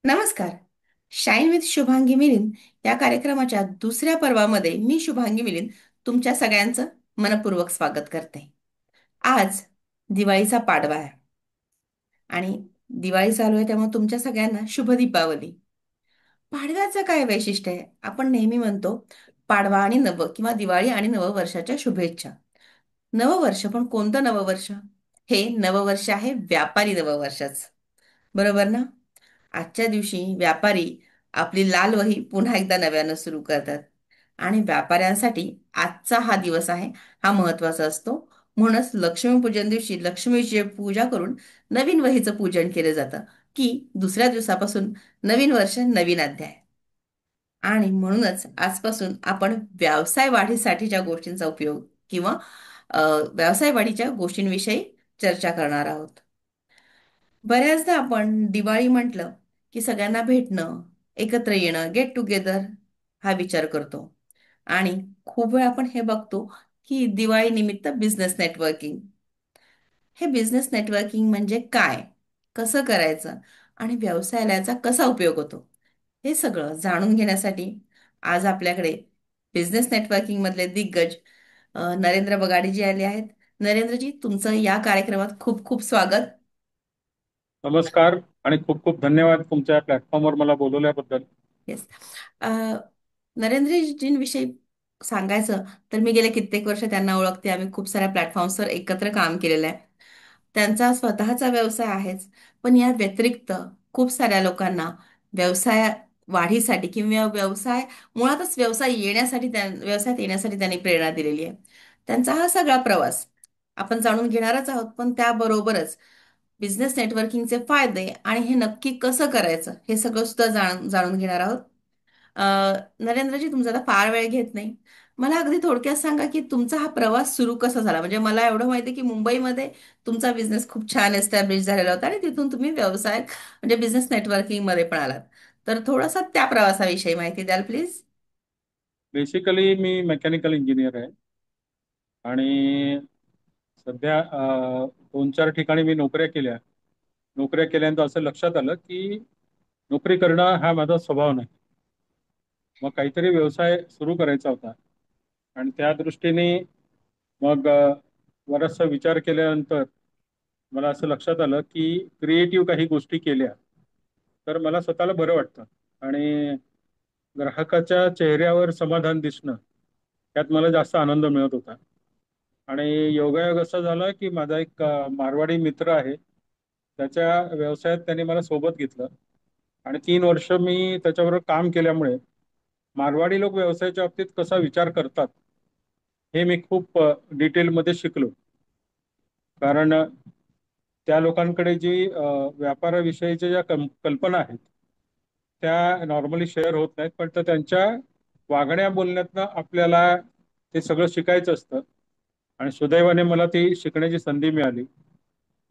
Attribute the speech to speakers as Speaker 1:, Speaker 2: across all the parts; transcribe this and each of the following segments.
Speaker 1: नमस्कार. Shine with Shubhangi Milind या कार्यक्रमाच्या दुसऱ्या पर्वामध्ये मी शुभांगी मिलिंद तुमच्या सगळ्यांचं मनपूर्वक स्वागत करते. आज दिवाळीचा पाडवा आहे आणि दिवाळी चालू आहे, त्यामुळे तुमच्या सगळ्यांना शुभ दीपावली. पाडव्याचं काय वैशिष्ट्य आहे? आपण नेहमी म्हणतो पाडवा आणि नव किंवा दिवाळी आणि नववर्षाच्या शुभेच्छा. नववर्ष, पण कोणतं नववर्ष? हे नववर्ष आहे व्यापारी नववर्षाचं. बरोबर ना? आजच्या दिवशी व्यापारी आपली लाल वही पुन्हा एकदा नव्यानं सुरू करतात आणि व्यापाऱ्यांसाठी आजचा हा दिवस आहे, हा महत्वाचा असतो. म्हणूनच लक्ष्मीपूजन दिवशी लक्ष्मीची पूजा करून नवीन वहीचं पूजन केलं जातं, की दुसऱ्या दिवसापासून नवीन वर्ष, नवीन अध्याय. आणि म्हणूनच आजपासून आपण व्यवसाय वाढीसाठीच्या गोष्टींचा उपयोग किंवा व्यवसाय वाढीच्या गोष्टींविषयी चर्चा करणार आहोत. बऱ्याचदा आपण दिवाळी म्हटलं की सगळ्यांना भेटणं, एकत्र येणं, गेट टुगेदर हा विचार करतो. आणि खूप वेळ आपण हे बघतो की दिवाळी निमित्त बिझनेस नेटवर्किंग. हे बिझनेस नेटवर्किंग म्हणजे काय, कसं करायचं आणि व्यवसायाला याचा कसा उपयोग होतो, हे सगळं जाणून घेण्यासाठी आज आपल्याकडे बिझनेस नेटवर्किंग मधले दिग्गज नरेंद्र बगाडीजी आले आहेत. नरेंद्रजी, तुमचं या कार्यक्रमात खूप खूप स्वागत.
Speaker 2: नमस्कार आणि खूप खूप धन्यवाद तुमच्या प्लॅटफॉर्मवर मला बोलवल्याबद्दल.
Speaker 1: येस. नरेंद्रजींविषयी सांगायचं तर मी गेले कित्येक वर्ष त्यांना ओळखते. आम्ही खूप साऱ्या प्लॅटफॉर्म्सवर एकत्र काम केलेलं आहे. त्यांचा स्वतःचा व्यवसाय आहेच, पण या व्यतिरिक्त खूप साऱ्या लोकांना व्यवसाय वाढीसाठी किंवा व्यवसाय, मुळातच व्यवसायात येण्यासाठी त्यांनी प्रेरणा दिलेली आहे. त्यांचा हा सगळा प्रवास आपण जाणून घेणारच आहोत, पण त्याबरोबरच बिझनेस नेटवर्किंगचे फायदे आणि हे नक्की कसं करायचं हे सगळं सुद्धा जाणून घेणार आहोत. अ, नरेंद्रजी, तुमचा आता फार वेळ घेत नाही. मला अगदी थोडक्यात सांगा की तुमचा हा प्रवास सुरू कसा झाला. म्हणजे मला एवढं माहिती आहे की मुंबईमध्ये तुमचा बिझनेस खूप छान एस्टॅब्लिश झालेला होता आणि तिथून तुम्ही व्यवसाय म्हणजे बिझनेस नेटवर्किंग मध्ये पण आलात. तर थोडासा त्या प्रवासाविषयी माहिती द्याल please.
Speaker 2: Basically me mechanical engineer आहे आणि सध्या दोन चार ठिकाणी मी नोकऱ्या केल्या. नोकऱ्या केल्यानंतर असं लक्षात आलं की नोकरी करणं हा माझा स्वभाव नाही. मग काहीतरी व्यवसाय सुरू करायचा होता आणि त्या दृष्टीने मग बराचसा विचार केल्यानंतर मला असं लक्षात आलं की क्रिएटिव्ह काही गोष्टी केल्या तर मला स्वतःला बरं वाटतं आणि ग्राहकाच्या चेहऱ्यावर समाधान दिसणं त्यात मला जास्त आनंद मिळत होता. आणि योगायोग असा झाला की माझा एक मारवाडी मित्र आहे. त्याच्या व्यवसायात त्यांनी मला सोबत घेतलं आणि 3 वर्ष मी त्याच्याबरोबर काम केल्यामुळे मारवाडी लोक व्यवसायाच्या बाबतीत कसा विचार करतात हे मी खूप डिटेलमध्ये शिकलो. कारण त्या लोकांकडे जी व्यापाराविषयीच्या ज्या कल्पना आहेत त्या नॉर्मली शेअर होत नाहीत, पण तर त्यांच्या वागण्या बोलण्यातनं आपल्याला ते सगळं शिकायचं असतं. आणि सुदैवाने मला ती शिकण्याची संधी मिळाली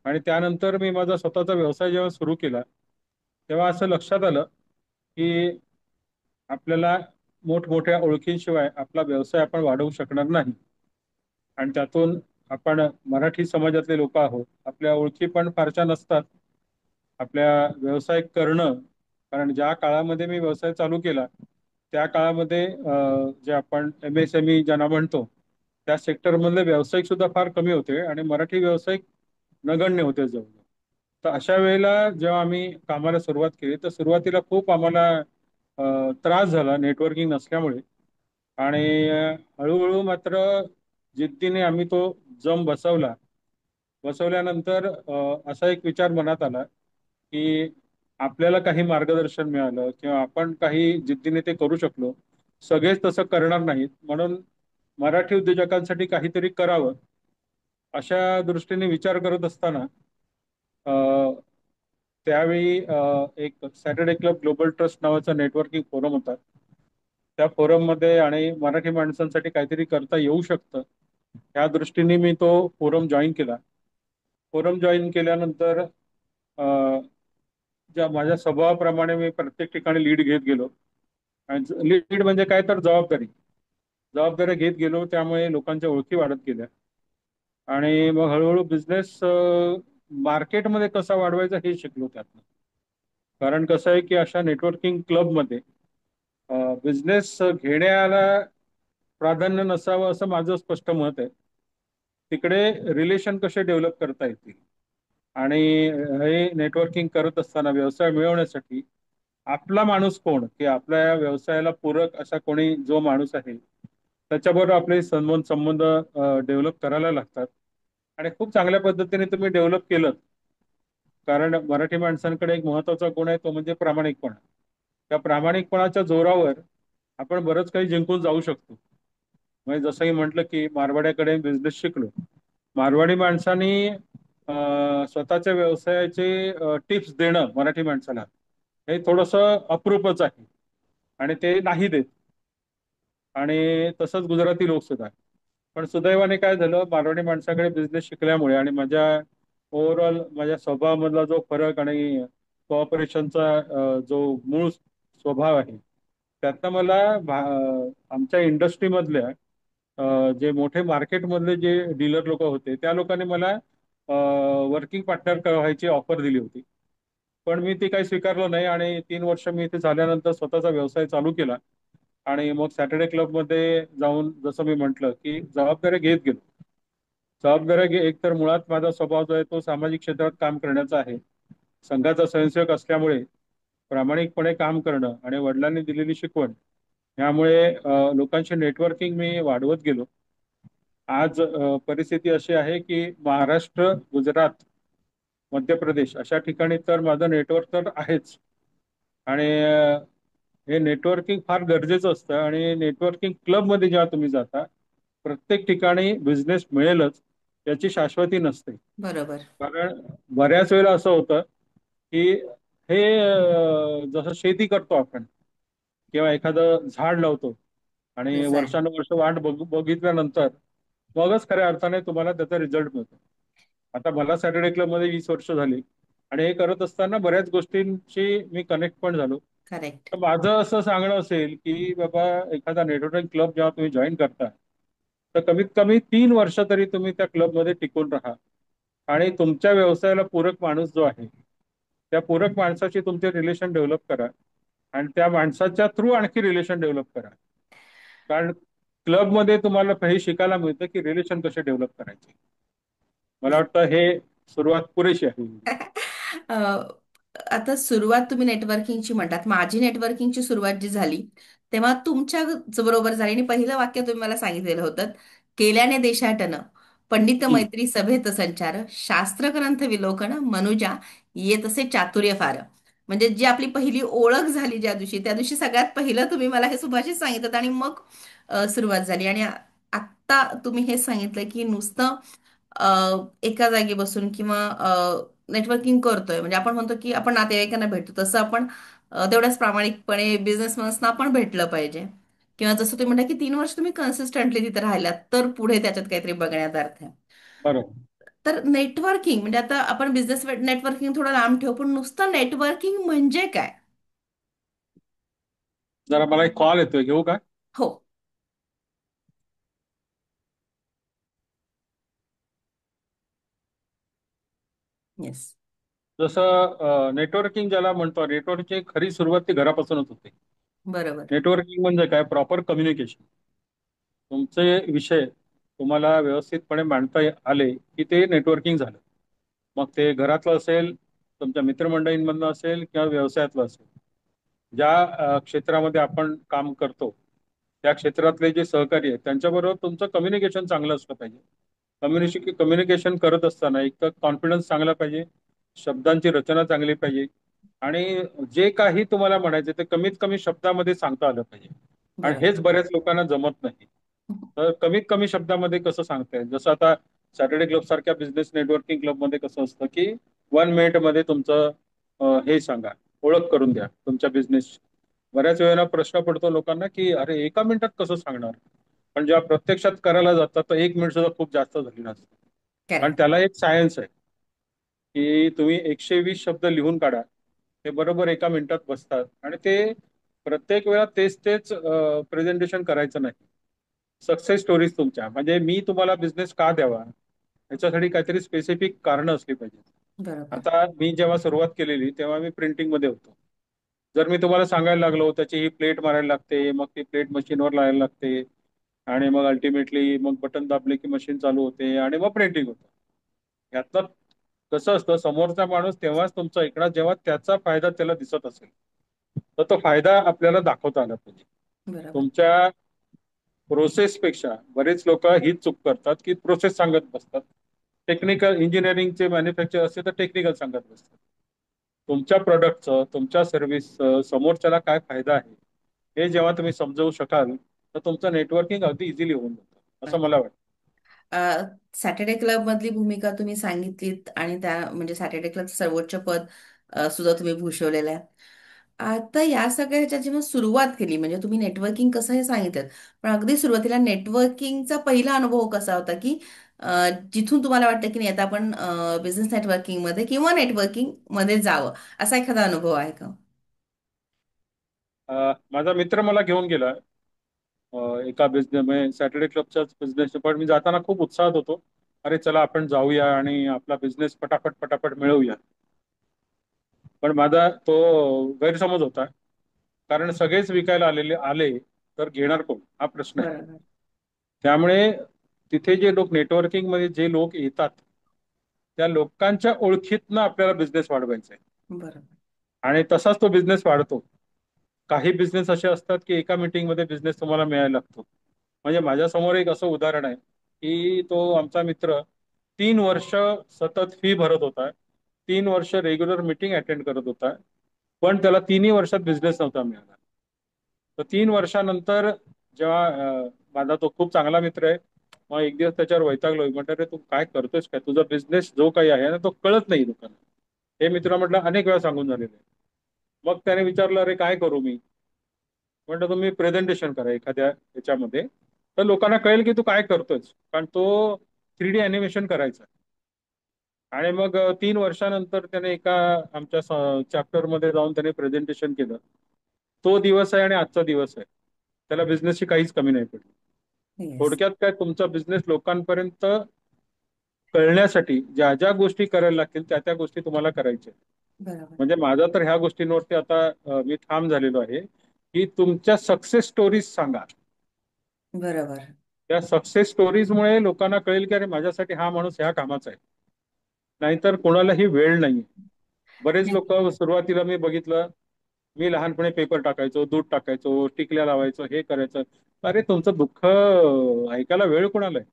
Speaker 2: आणि त्यानंतर मी माझा स्वतःचा व्यवसाय जेव्हा सुरू केला तेव्हा असं लक्षात आलं की आपल्याला मोठमोठ्या ओळखींशिवाय आपला व्यवसाय आपण वाढवू शकणार नाही. आणि त्यातून आपण मराठी समाजातले लोक आहोत, आपल्या ओळखी पण फारशा नसतात. आपल्या व्यवसाय करणं, कारण ज्या काळामध्ये मी व्यवसाय चालू केला त्या काळामध्ये जे आपण MSME ज्यांना म्हणतो त्या सेक्टरमधले व्यावसायिक सुद्धा फार कमी होते आणि मराठी व्यावसायिक नगण्य होते जवळ. तर अशा वेळेला जेव्हा आम्ही कामाला सुरुवात केली तर सुरुवातीला खूप आम्हाला त्रास झाला नेटवर्किंग नसल्यामुळे. आणि हळूहळू मात्र जिद्दीने आम्ही तो जम बसवला. बसवल्यानंतर असा एक विचार मनात आला की आपल्याला काही मार्गदर्शन मिळालं किंवा आपण काही जिद्दीने ते करू शकलो. सगळेच तसं करणार नाहीत, म्हणून मराठी उद्योजकांसाठी काहीतरी करावं अशा दृष्टीने विचार करत असताना अ, त्यावेळी एक सॅटर्डे क्लब ग्लोबल ट्रस्ट नावाचा नेटवर्किंग फोरम होता. त्या फोरममध्ये आणि मराठी माणसांसाठी काहीतरी करता येऊ शकतं त्या दृष्टीने मी तो फोरम जॉईन केला. फोरम जॉईन केल्यानंतर अ, ज्या माझ्या स्वभावाप्रमाणे मी प्रत्येक ठिकाणी लीड घेत गेलो. आणि लीड म्हणजे काय तर जबाबदारी जबाबदाऱ्या घेत गेलो, त्यामुळे लोकांच्या ओळखी वाढत गेल्या. आणि मग हळूहळू बिझनेस मार्केटमध्ये कसा वाढवायचा हे शिकलो त्यातनं. कारण कसं आहे की अशा नेटवर्किंग क्लबमध्ये बिझनेस घेण्याला प्राधान्य नसावं असं माझं स्पष्ट मत आहे. तिकडे रिलेशन कसे डेव्हलप करता येतील आणि हे नेटवर्किंग करत असताना व्यवसाय मिळवण्यासाठी आपला माणूस कोण, की आपल्या व्यवसायाला पूरक असा कोणी जो माणूस आहे त्याच्याबरोबर आपले संबंध डेव्हलप करायला लागतात. आणि खूप चांगल्या पद्धतीने तुम्ही डेव्हलप केलं, कारण मराठी माणसांकडे एक महत्वाचा गुण आहे, तो म्हणजे प्रामाणिकपणा. त्या प्रामाणिकपणाच्या जोरावर आपण बरंच काही जिंकून जाऊ शकतो. म्हणजे जसंही म्हटलं की मारवाड्याकडे बिझनेस शिकलो. मारवाडी माणसांनी स्वतःच्या व्यवसायाचे टिप्स देणं मराठी माणसाला हे थोडंसं अप्रूपच आहे आणि ते नाही देत. आणि तसंच गुजराती लोक सुद्धा. पण सुदैवाने काय झालं, मारवाडी माणसाकडे बिझनेस शिकल्यामुळे आणि माझ्या ओव्हरऑल माझ्या स्वभावामधला जो फरक आणि कोऑपरेशनचा जो मूळ स्वभाव आहे, त्यातनं मला आमच्या इंडस्ट्रीमधल्या जे मोठे मार्केटमधले जे डीलर लोक होते त्या लोकांनी मला वर्किंग पार्टनर व्हायची ऑफर दिली होती. पण मी ती काही स्वीकारलं नाही आणि 3 वर्ष मी इथे झाल्यानंतर स्वतःचा व्यवसाय चालू केला. आणि मग सॅटर्डे क्लबमध्ये जाऊन जसं मी म्हटलं की जबाबदाऱ्या घेत गेलो. एक तर मुळात माझा स्वभाव जो आहे तो सामाजिक क्षेत्रात काम करण्याचा आहे. संघाचा स्वयंसेवक असल्यामुळे प्रामाणिकपणे काम करणं आणि वडिलांनी दिलेली शिकवण यामुळे लोकांशी नेटवर्किंग मी वाढवत गेलो. आज परिस्थिती अशी आहे की महाराष्ट्र, गुजरात, मध्य प्रदेश अशा ठिकाणी तर माझं नेटवर्क तर आहेच. आणि हे नेटवर्किंग फार गरजेचं असतं आणि नेटवर्किंग क्लबमध्ये जेव्हा तुम्ही जाता, प्रत्येक ठिकाणी बिझनेस मिळेलच याची शाश्वती नसते.
Speaker 1: बरोबर.
Speaker 2: कारण बऱ्याच वेळेला असं होतं की हे जसं शेती करतो आपण किंवा एखादं झाड लावतो आणि
Speaker 1: व्यवसाय.
Speaker 2: वर्षानुवर्ष वाट बघितल्यानंतर मगच खऱ्या अर्थाने तुम्हाला त्याचा रिझल्ट मिळतो. आता मला सॅटर्डे क्लबमध्ये 20 वर्ष झाली आणि हे करत असताना बऱ्याच गोष्टींशी मी कनेक्ट पण झालो.
Speaker 1: करेक्ट.
Speaker 2: तर माझं असं सांगणं असेल की बाबा, एखादा नेटवर्किंग क्लब जेव्हा तुम्ही जॉईन करता तर कमीत कमी 3 वर्ष तरी तुम्ही त्या क्लबमध्ये टिकून राहा आणि तुमच्या व्यवसायाला पूरक माणूस जो आहे त्या पूरक माणसाशी तुमचे रिलेशन डेव्हलप करा आणि त्या माणसाच्या थ्रू आणखी रिलेशन डेव्हलप करा. कारण क्लबमध्ये तुम्हाला हे शिकायला मिळतं की रिलेशन कसे डेव्हलप करायचे. मला वाटतं हे सुरुवात पुरेशी आहे.
Speaker 1: अ, आता सुरुवात तुम्ही नेटवर्किंगची म्हणतात. माझी नेटवर्किंगची सुरुवात जी झाली तेव्हा तुमच्या बरोबर झाली आणि पहिलं वाक्य तुम्ही मला सांगितलेलं होतं, केल्याने देशाटन, पंडित
Speaker 2: हम्म.
Speaker 1: मैत्री सभेत संचार, शास्त्र ग्रंथ विलोकन, मनुजा येतसे चातुर्य फार. म्हणजे जी आपली पहिली ओळख झाली ज्या दिवशी, त्या दिवशी सगळ्यात पहिलं तुम्ही मला हे सुभाषित सांगितलं आणि मग सुरुवात झाली. आणि आत्ता तुम्ही हे सांगितलं की नुसतं एका जागी बसून किंवा नेटवर्किंग करतोय म्हणजे आपण म्हणतो की आपण नातेवाईकांना भेटतो, तसं आपण तेवढ्याच प्रामाणिकपणे बिझनेसमॅन्सना आपण भेटलं पाहिजे. किंवा जसं तुम्ही म्हणता की 3 वर्ष तुम्ही कन्सिस्टंटली तिथे राहिलात तर पुढे त्याच्यात काहीतरी बघण्यात अर्थ आहे.
Speaker 2: बरोबर.
Speaker 1: तर नेटवर्किंग म्हणजे आता आपण बिझनेस नेटवर्किंग थोडं लांब ठेवू, पण नुसतं नेटवर्किंग म्हणजे काय?
Speaker 2: जरा मला एक कॉल येतोय, घेऊ का?
Speaker 1: हो. येस.
Speaker 2: जसं नेटवर्किंग ज्याला म्हणतो, नेटवर्कची खरी सुरुवात ती घरापासूनच होते.
Speaker 1: बरोबर.
Speaker 2: नेटवर्किंग म्हणजे काय? Proper communication. तुमचे विषय तुम्हाला व्यवस्थितपणे मांडता आले की ते नेटवर्किंग झालं. मग ते घरातलं असेल, तुमच्या मित्रमंडळींमधलं असेल किंवा व्यवसायातलं असेल. ज्या क्षेत्रामध्ये आपण काम करतो त्या क्षेत्रातले जे सहकारी आहेत त्यांच्याबरोबर तुमचं कम्युनिकेशन चांगलं असलं पाहिजे. कम्युनिकेशन करत असताना एक तर कॉन्फिडन्स चांगला पाहिजे, शब्दांची रचना चांगली पाहिजे आणि जे काही तुम्हाला म्हणायचे ते कमीत कमी शब्दामध्ये सांगता आलं पाहिजे. आणि
Speaker 1: बरोबर.
Speaker 2: हेच बऱ्याच लोकांना जमत नाही. तर कमीत कमी शब्दामध्ये कसं सांगता येईल, जसं आता सॅटर्डे क्लब सारख्या बिझनेस नेटवर्किंग क्लबमध्ये कसं असतं की 1 मिनिट मध्ये तुमचं हे सांगा, ओळख करून द्या तुमच्या बिझनेस. बऱ्याच वेळेला प्रश्न पडतो लोकांना की अरे, एका मिनिटात कसं सांगणार. पण जेव्हा प्रत्यक्षात करायला जातात तर 1 मिनिट सुद्धा खूप जास्त झालेलं असतं. कारण
Speaker 1: करेक्ट.
Speaker 2: त्याला एक सायन्स आहे की तुम्ही 120 शब्द लिहून काढा, ते बरोबर एका मिनिटात बसतात. आणि ते प्रत्येक वेळा तेच तेच प्रेझेंटेशन करायचं नाही. सक्सेस स्टोरीज तुमच्या, म्हणजे मी तुम्हाला बिझनेस का द्यावा याच्यासाठी काहीतरी स्पेसिफिक कारण असली पाहिजे.
Speaker 1: बरोबर.
Speaker 2: आता मी जेव्हा सुरुवात केलेली तेव्हा मी प्रिंटिंग मध्ये होतो. जर मी तुम्हाला सांगायला लागलो त्याची ही प्लेट मारायला लागते, मग ती प्लेट मशीनवर लावायला लागते, आणि मग अल्टिमेटली मग बटन दाबले की मशीन चालू होते आणि मग प्रिंटिंग होतं. यातलं कसं असतं, समोरचा माणूस तेव्हाच तुमचा ऐकणार जेव्हा त्याचा फायदा त्याला दिसत असेल. तर तो फायदा आपल्याला दाखवता आला पाहिजे.
Speaker 1: बरोबर.
Speaker 2: तुमच्या प्रोसेसपेक्षा बरेच लोक हीच चूक करतात की प्रोसेस सांगत बसतात. टेक्निकल इंजिनिअरिंगचे मॅन्युफॅक्चर असते तर टेक्निकल सांगत बसतात. तुमच्या प्रोडक्टचं, तुमच्या सर्व्हिसचं समोरच्याला काय फायदा आहे हे जेव्हा तुम्ही समजवू शकाल तर तुमचं नेटवर्किंग अगदी इझिली होऊन जातं असं मला वाटतं.
Speaker 1: सॅटर्डे क्लब मधली भूमिका तुम्ही सांगितलीत आणि त्या म्हणजे सॅटर्डे क्लब सर्वोच्च पद सुद्धा तुम्ही भूषवलेलं आहे. आता या सगळ्या ह्याच्यात जेव्हा सुरुवात केली म्हणजे तुम्ही नेटवर्किंग कसं हे सांगितलं, पण अगदी सुरुवातीला नेटवर्किंगचा पहिला अनुभव कसा होता की जिथून तुम्हाला वाटतं की नाही आता आपण बिझनेस नेटवर्किंग मध्ये किंवा नेटवर्किंग मध्ये जावं, असा एखादा अनुभव आहे का?
Speaker 2: माझा मित्र मला घेऊन गेला एका बिझनेस सॅटर्डे क्लबच्याच बिझनेस, पण मी जाताना खूप उत्साहात होतो. अरे चला आपण जाऊया आणि आपला बिझनेस पटापट पटापट मिळवूया. पण माझा तो गैरसमज होता. कारण सगळेच विकायला आले तर घेणार कोण हा प्रश्न आहे.
Speaker 1: बरोबर.
Speaker 2: त्यामुळे तिथे जे लोक नेटवर्किंग मध्ये जे लोक येतात त्या लोकांच्या ओळखीतनं आपल्याला बिझनेस वाढवायचा आहे.
Speaker 1: बरोबर.
Speaker 2: आणि तसाच तो बिझनेस वाढतो. काही बिझनेस असे असतात की एका मीटिंग मध्ये बिझनेस तुम्हाला मिळायला लागतो. म्हणजे माझ्या समोर एक असं उदाहरण आहे की तो आमचा मित्र 3 वर्ष सतत फी भरत होता, 3 वर्ष रेग्युलर मीटिंग अटेंड करत होता, पण त्याला तिन्ही वर्षात बिझनेस नव्हता मिळाला. तर 3 वर्षानंतर जेव्हा माझा तो खूप चांगला मित्र आहे, मग एक दिवस त्याच्यावर वैतागलो, म्हटलं रे तू काय करतोयस काय, तुझा बिझनेस जो काही आहे ना तो कळत नाही लोकांना. हे मित्र म्हटलं अनेक वेळा सांगून झालेलं आहे. मग त्याने विचारलं अरे काय करू मी. म्हटलं तुम्ही प्रेझेंटेशन करा एखाद्या ह्याच्यामध्ये, तर लोकांना कळेल की तू काय करतोय. कारण तो 3D अॅनिमेशन करायचा. आणि मग 3 वर्षानंतर त्याने एका आमच्या चॅप्टर मध्ये जाऊन त्याने प्रेझेंटेशन केलं. तो दिवस आहे आणि आजचा दिवस आहे, त्याला बिझनेसची काहीच कमी नाही पडली.
Speaker 1: येस.
Speaker 2: थोडक्यात काय, तुमचा बिझनेस लोकांपर्यंत कळण्यासाठी ज्या ज्या गोष्टी करायला लागतील त्या त्या गोष्टी तुम्हाला करायच्या आहेत.
Speaker 1: बरोबर.
Speaker 2: म्हणजे माझा तर ह्या गोष्टींवरती आता मी ठाम झालेलो आहे की तुमच्या सक्सेस स्टोरीज सांगा.
Speaker 1: बरोबर.
Speaker 2: त्या सक्सेस स्टोरीजमुळे लोकांना कळेल की अरे माझ्यासाठी हा माणूस ह्या कामाचा आहे. नाहीतर कोणालाही वेळ नाही. बरेच लोक सुरुवातीला मी बघितलं, मी लहानपणी पेपर टाकायचो, दूध टाकायचो, टिकल्या लावायचो, हे करायचं. अरे तुमचं दुःख ऐकायला वेळ कोणाला आहे.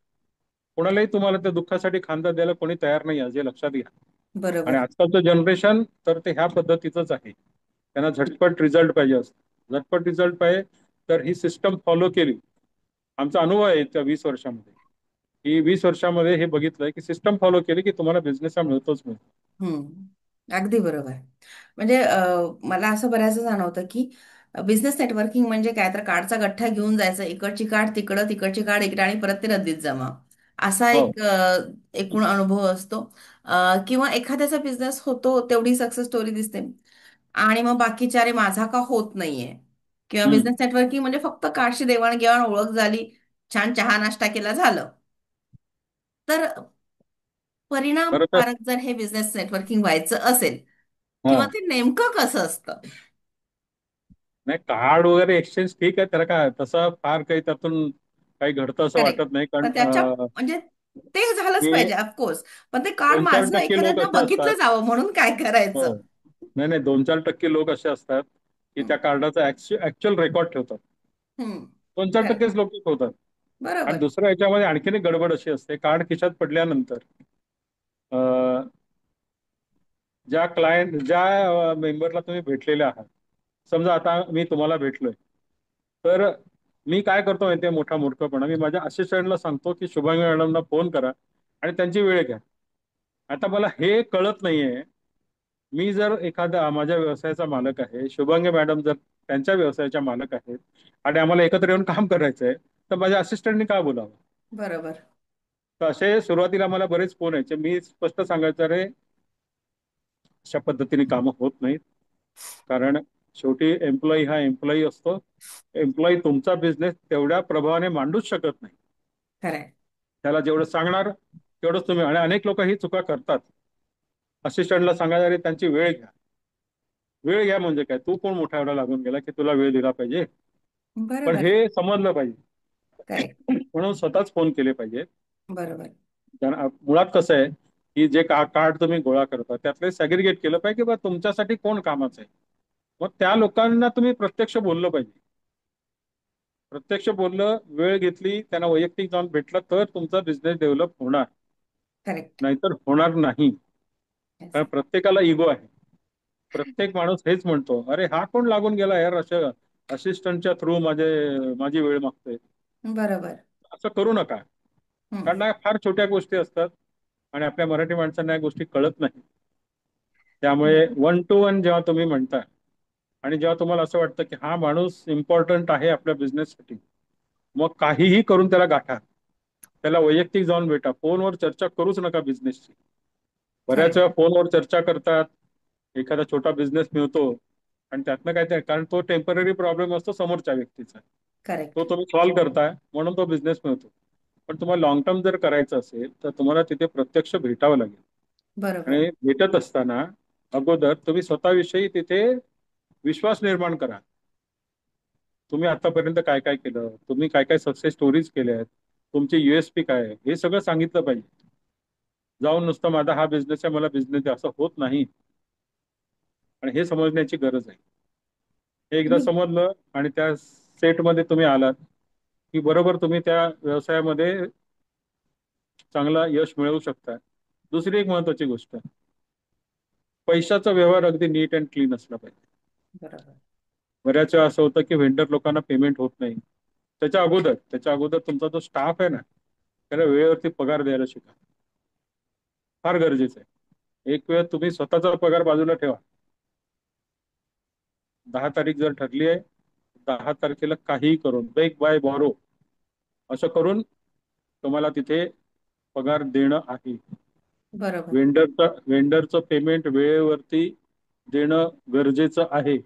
Speaker 2: कोणालाही तुम्हाला त्या दुःखासाठी खांदा द्यायला कोणी तयार नाही आहे, हे लक्षात घ्या. आणि
Speaker 1: बरोबर.
Speaker 2: आजकालचं जनरेशन तर ते ह्या पद्धतीचंच आहे. त्यांना झटपट रिझल्ट पाहिजे असतो, झटपट रिझल्ट पाहिजे. तर ही सिस्टम फॉलो केली. आमचा अनुभव आहे त्या 20 वर्षामध्ये. ही 20 वर्षामध्ये हे बघितलंय की सिस्टम फॉलो केली की तुम्हाला बिझनेस हा मिळतोच मिळतो.
Speaker 1: अगदी बरोबर. म्हणजे मला असं बऱ्याचदा जाणवतं की बिझनेस नेटवर्किंग म्हणजे काय तर कार्डचा गठ्ठा घेऊन जायचं, इकडची कार्ड तिकडं, तिकडची कार्ड इकडे आणि परत ते रद्दीत जमा, असा
Speaker 2: हो.
Speaker 1: एक एकूण अनुभव असतो. किंवा एखाद्याचा बिझनेस होतो तेवढी सक्सेस स्टोरी दिसते आणि मग बाकीचे अरे माझा का होत नाहीये. किंवा
Speaker 2: हम्म.
Speaker 1: बिझनेस नेटवर्किंग म्हणजे फक्त कार्डशी देवाणघेवाण, ओळख झाली, छान चहा नाश्ता केला, झालं. तर
Speaker 2: खरं तर
Speaker 1: परिणामकारक जर हे बिझनेस नेटवर्किंग व्हायचं असेल
Speaker 2: हा,
Speaker 1: किंवा ते नेमकं कसं असतं?
Speaker 2: नाही कार्ड वगैरे एक्सचेंज ठीक आहे, त्याला काय तसं फार काही त्यातून काही घडतं असं
Speaker 1: करेक्ट.
Speaker 2: वाटत नाही. कारण
Speaker 1: पण त्याच्या म्हणजे ते झालंच
Speaker 2: मी
Speaker 1: पाहिजे ऑफकोर्स. पण ते कार्ड
Speaker 2: 2-4
Speaker 1: माझं
Speaker 2: टक्के लोक
Speaker 1: एखाद्यानं
Speaker 2: असे असतात.
Speaker 1: बघितलं जावं म्हणून काय
Speaker 2: हो.
Speaker 1: करायचं?
Speaker 2: नाही नाही, 2-4 टक्के लोक असे असतात की
Speaker 1: हम्म.
Speaker 2: त्या कार्डाचा ऍक्च्युअल रेकॉर्ड ठेवतात.
Speaker 1: हम्म.
Speaker 2: 2-4 टक्केच
Speaker 1: करेक्ट.
Speaker 2: लोक ठेवतात. आणि
Speaker 1: बरोबर.
Speaker 2: दुसऱ्या ह्याच्यामध्ये आणखीन एक गडबड अशी असते, कार्ड खिशात पडल्यानंतर अं, ज्या मेंबरला तुम्ही भेटलेले आहात, समजा आता मी तुम्हाला भेटलोय, तर मी काय करतो माहितीये मोठा मूर्खपणा, मी माझ्या असिस्टंटला सांगतो की शुभांगी मॅडमना फोन करा आणि त्यांची वेळ घ्या. आता मला हे कळत नाहीये, मी जर एखाद्या माझ्या व्यवसायाचा मालक आहे, शुभांगी मॅडम जर त्यांच्या व्यवसायाच्या मालक आहेत आणि आम्हाला एकत्र येऊन काम करायचंय, तर माझ्या असिस्टंटनी का बोलावं.
Speaker 1: बरोबर.
Speaker 2: तर असे सुरुवातीला मला बरेच फोन यायचे. मी स्पष्ट सांगायचं रे, अशा पद्धतीने कामं होत नाहीत. कारण शेवटी एम्प्लॉई हा एम्प्लॉई असतो. एम्प्लॉई तुमचा बिझनेस तेवढ्या प्रभावाने मांडूच शकत नाही.
Speaker 1: खरंय.
Speaker 2: त्याला जेवढं सांगणार तेवढंच तुम्ही, आणि अनेक लोक ही चुका करतात. असिस्टंटला सांगायचं अरे त्यांची वेळ घ्या. वेळ घ्या म्हणजे काय, तू कोण मोठा एवढा लागून गेला की तुला वेळ दिला पाहिजे. पण
Speaker 1: बरोबर.
Speaker 2: हे समजलं पाहिजे.
Speaker 1: करेक्ट.
Speaker 2: म्हणून स्वतःच फोन केले पाहिजे.
Speaker 1: बरोबर.
Speaker 2: मुळात कसं आहे की जे कार्ड तुम्ही गोळा करता त्यातले सॅग्रिगेट केलं पाहिजे की बा तुमच्यासाठी कोण कामाचं आहे. मग त्या लोकांना तुम्ही प्रत्यक्ष बोललं पाहिजे. प्रत्यक्ष बोललं, वेळ घेतली, त्यांना वैयक्तिक जाऊन भेटलं तर तुमचा बिझनेस डेव्हलप होणार,
Speaker 1: करेक्ट.
Speaker 2: नाहीतर होणार नाही.
Speaker 1: येस.
Speaker 2: कारण प्रत्येकाला इगो आहे. प्रत्येक माणूस हेच म्हणतो, अरे हा कोण लागून गेला यार अशा असिस्टंटच्या थ्रू माझी वेळ मागतोय.
Speaker 1: बरोबर.
Speaker 2: असं करू नका.
Speaker 1: हम्म.
Speaker 2: कारण या फार छोट्या गोष्टी असतात आणि आपल्या मराठी माणसांना या गोष्टी कळत नाही. त्यामुळे
Speaker 1: बरोबर.
Speaker 2: वन टू वन जेव्हा तुम्ही म्हणता आणि जेव्हा तुम्हाला असं वाटतं की हा माणूस इम्पॉर्टंट आहे आपल्या बिझनेससाठी, मग काहीही करून त्याला गाठा. त्याला वैयक्तिक जाऊन भेटा. फोनवर चर्चा करूच नका बिझनेसची. बऱ्याच
Speaker 1: करेक्ट.
Speaker 2: वेळा फोनवर चर्चा करतात, एखादा छोटा बिझनेस मिळतो आणि त्यातनं काय ते, कारण तो टेम्पररी प्रॉब्लेम असतो समोरच्या व्यक्तीचा, तो
Speaker 1: करेक्ट.
Speaker 2: तुम्ही सॉल्व्ह करताय म्हणून तो बिझनेस मिळतो. पण तुम्हाला लॉंग टर्म जर करायचं असेल तर तुम्हाला तिथे प्रत्यक्ष भेटावं लागेल.
Speaker 1: बरोबर.
Speaker 2: आणि भेटत असताना अगोदर तुम्ही स्वतःविषयी तिथे विश्वास निर्माण करा. तुम्ही आतापर्यंत काय काय केलं, तुम्ही काय काय सक्सेस स्टोरीज केल्या आहेत, तुमची युएसपी काय आहे, हे सगळं सांगितलं पाहिजे. जाऊन नुसतं माझा हा बिझनेस आहे, मला बिझनेस आहे, असं होत नाही. आणि हे समजण्याची गरज आहे. हे एकदा
Speaker 1: तुम्ही
Speaker 2: समजलं आणि त्या सेटमध्ये तुम्ही आलात की बरोबर तुम्ही त्या व्यवसायामध्ये चांगला यश मिळवू शकता. दुसरी एक महत्वाची गोष्ट, पैशाचा व्यवहार अगदी नीट अँड क्लीन असला पाहिजे.
Speaker 1: बरोबर.
Speaker 2: बऱ्याच वेळा असं होतं की व्हेंडर लोकांना पेमेंट होत नाही. त्याच्या अगोदर तुमचा जो स्टाफ आहे ना, त्याला वेळेवरती पगार द्यायला शिका. फार गरजेचं आहे. एक वेळ तुम्ही स्वतःचा पगार बाजूला ठेवा. 10 तारीख जर ठरली आहे, 10 तारखेला काहीही करून बेक बाय बॉरो असं करून तुम्हाला तिथे पगार देणं आहे.
Speaker 1: बरोबर.
Speaker 2: वेंडरचं पेमेंट वेळेवरती देणं गरजेचं आहे.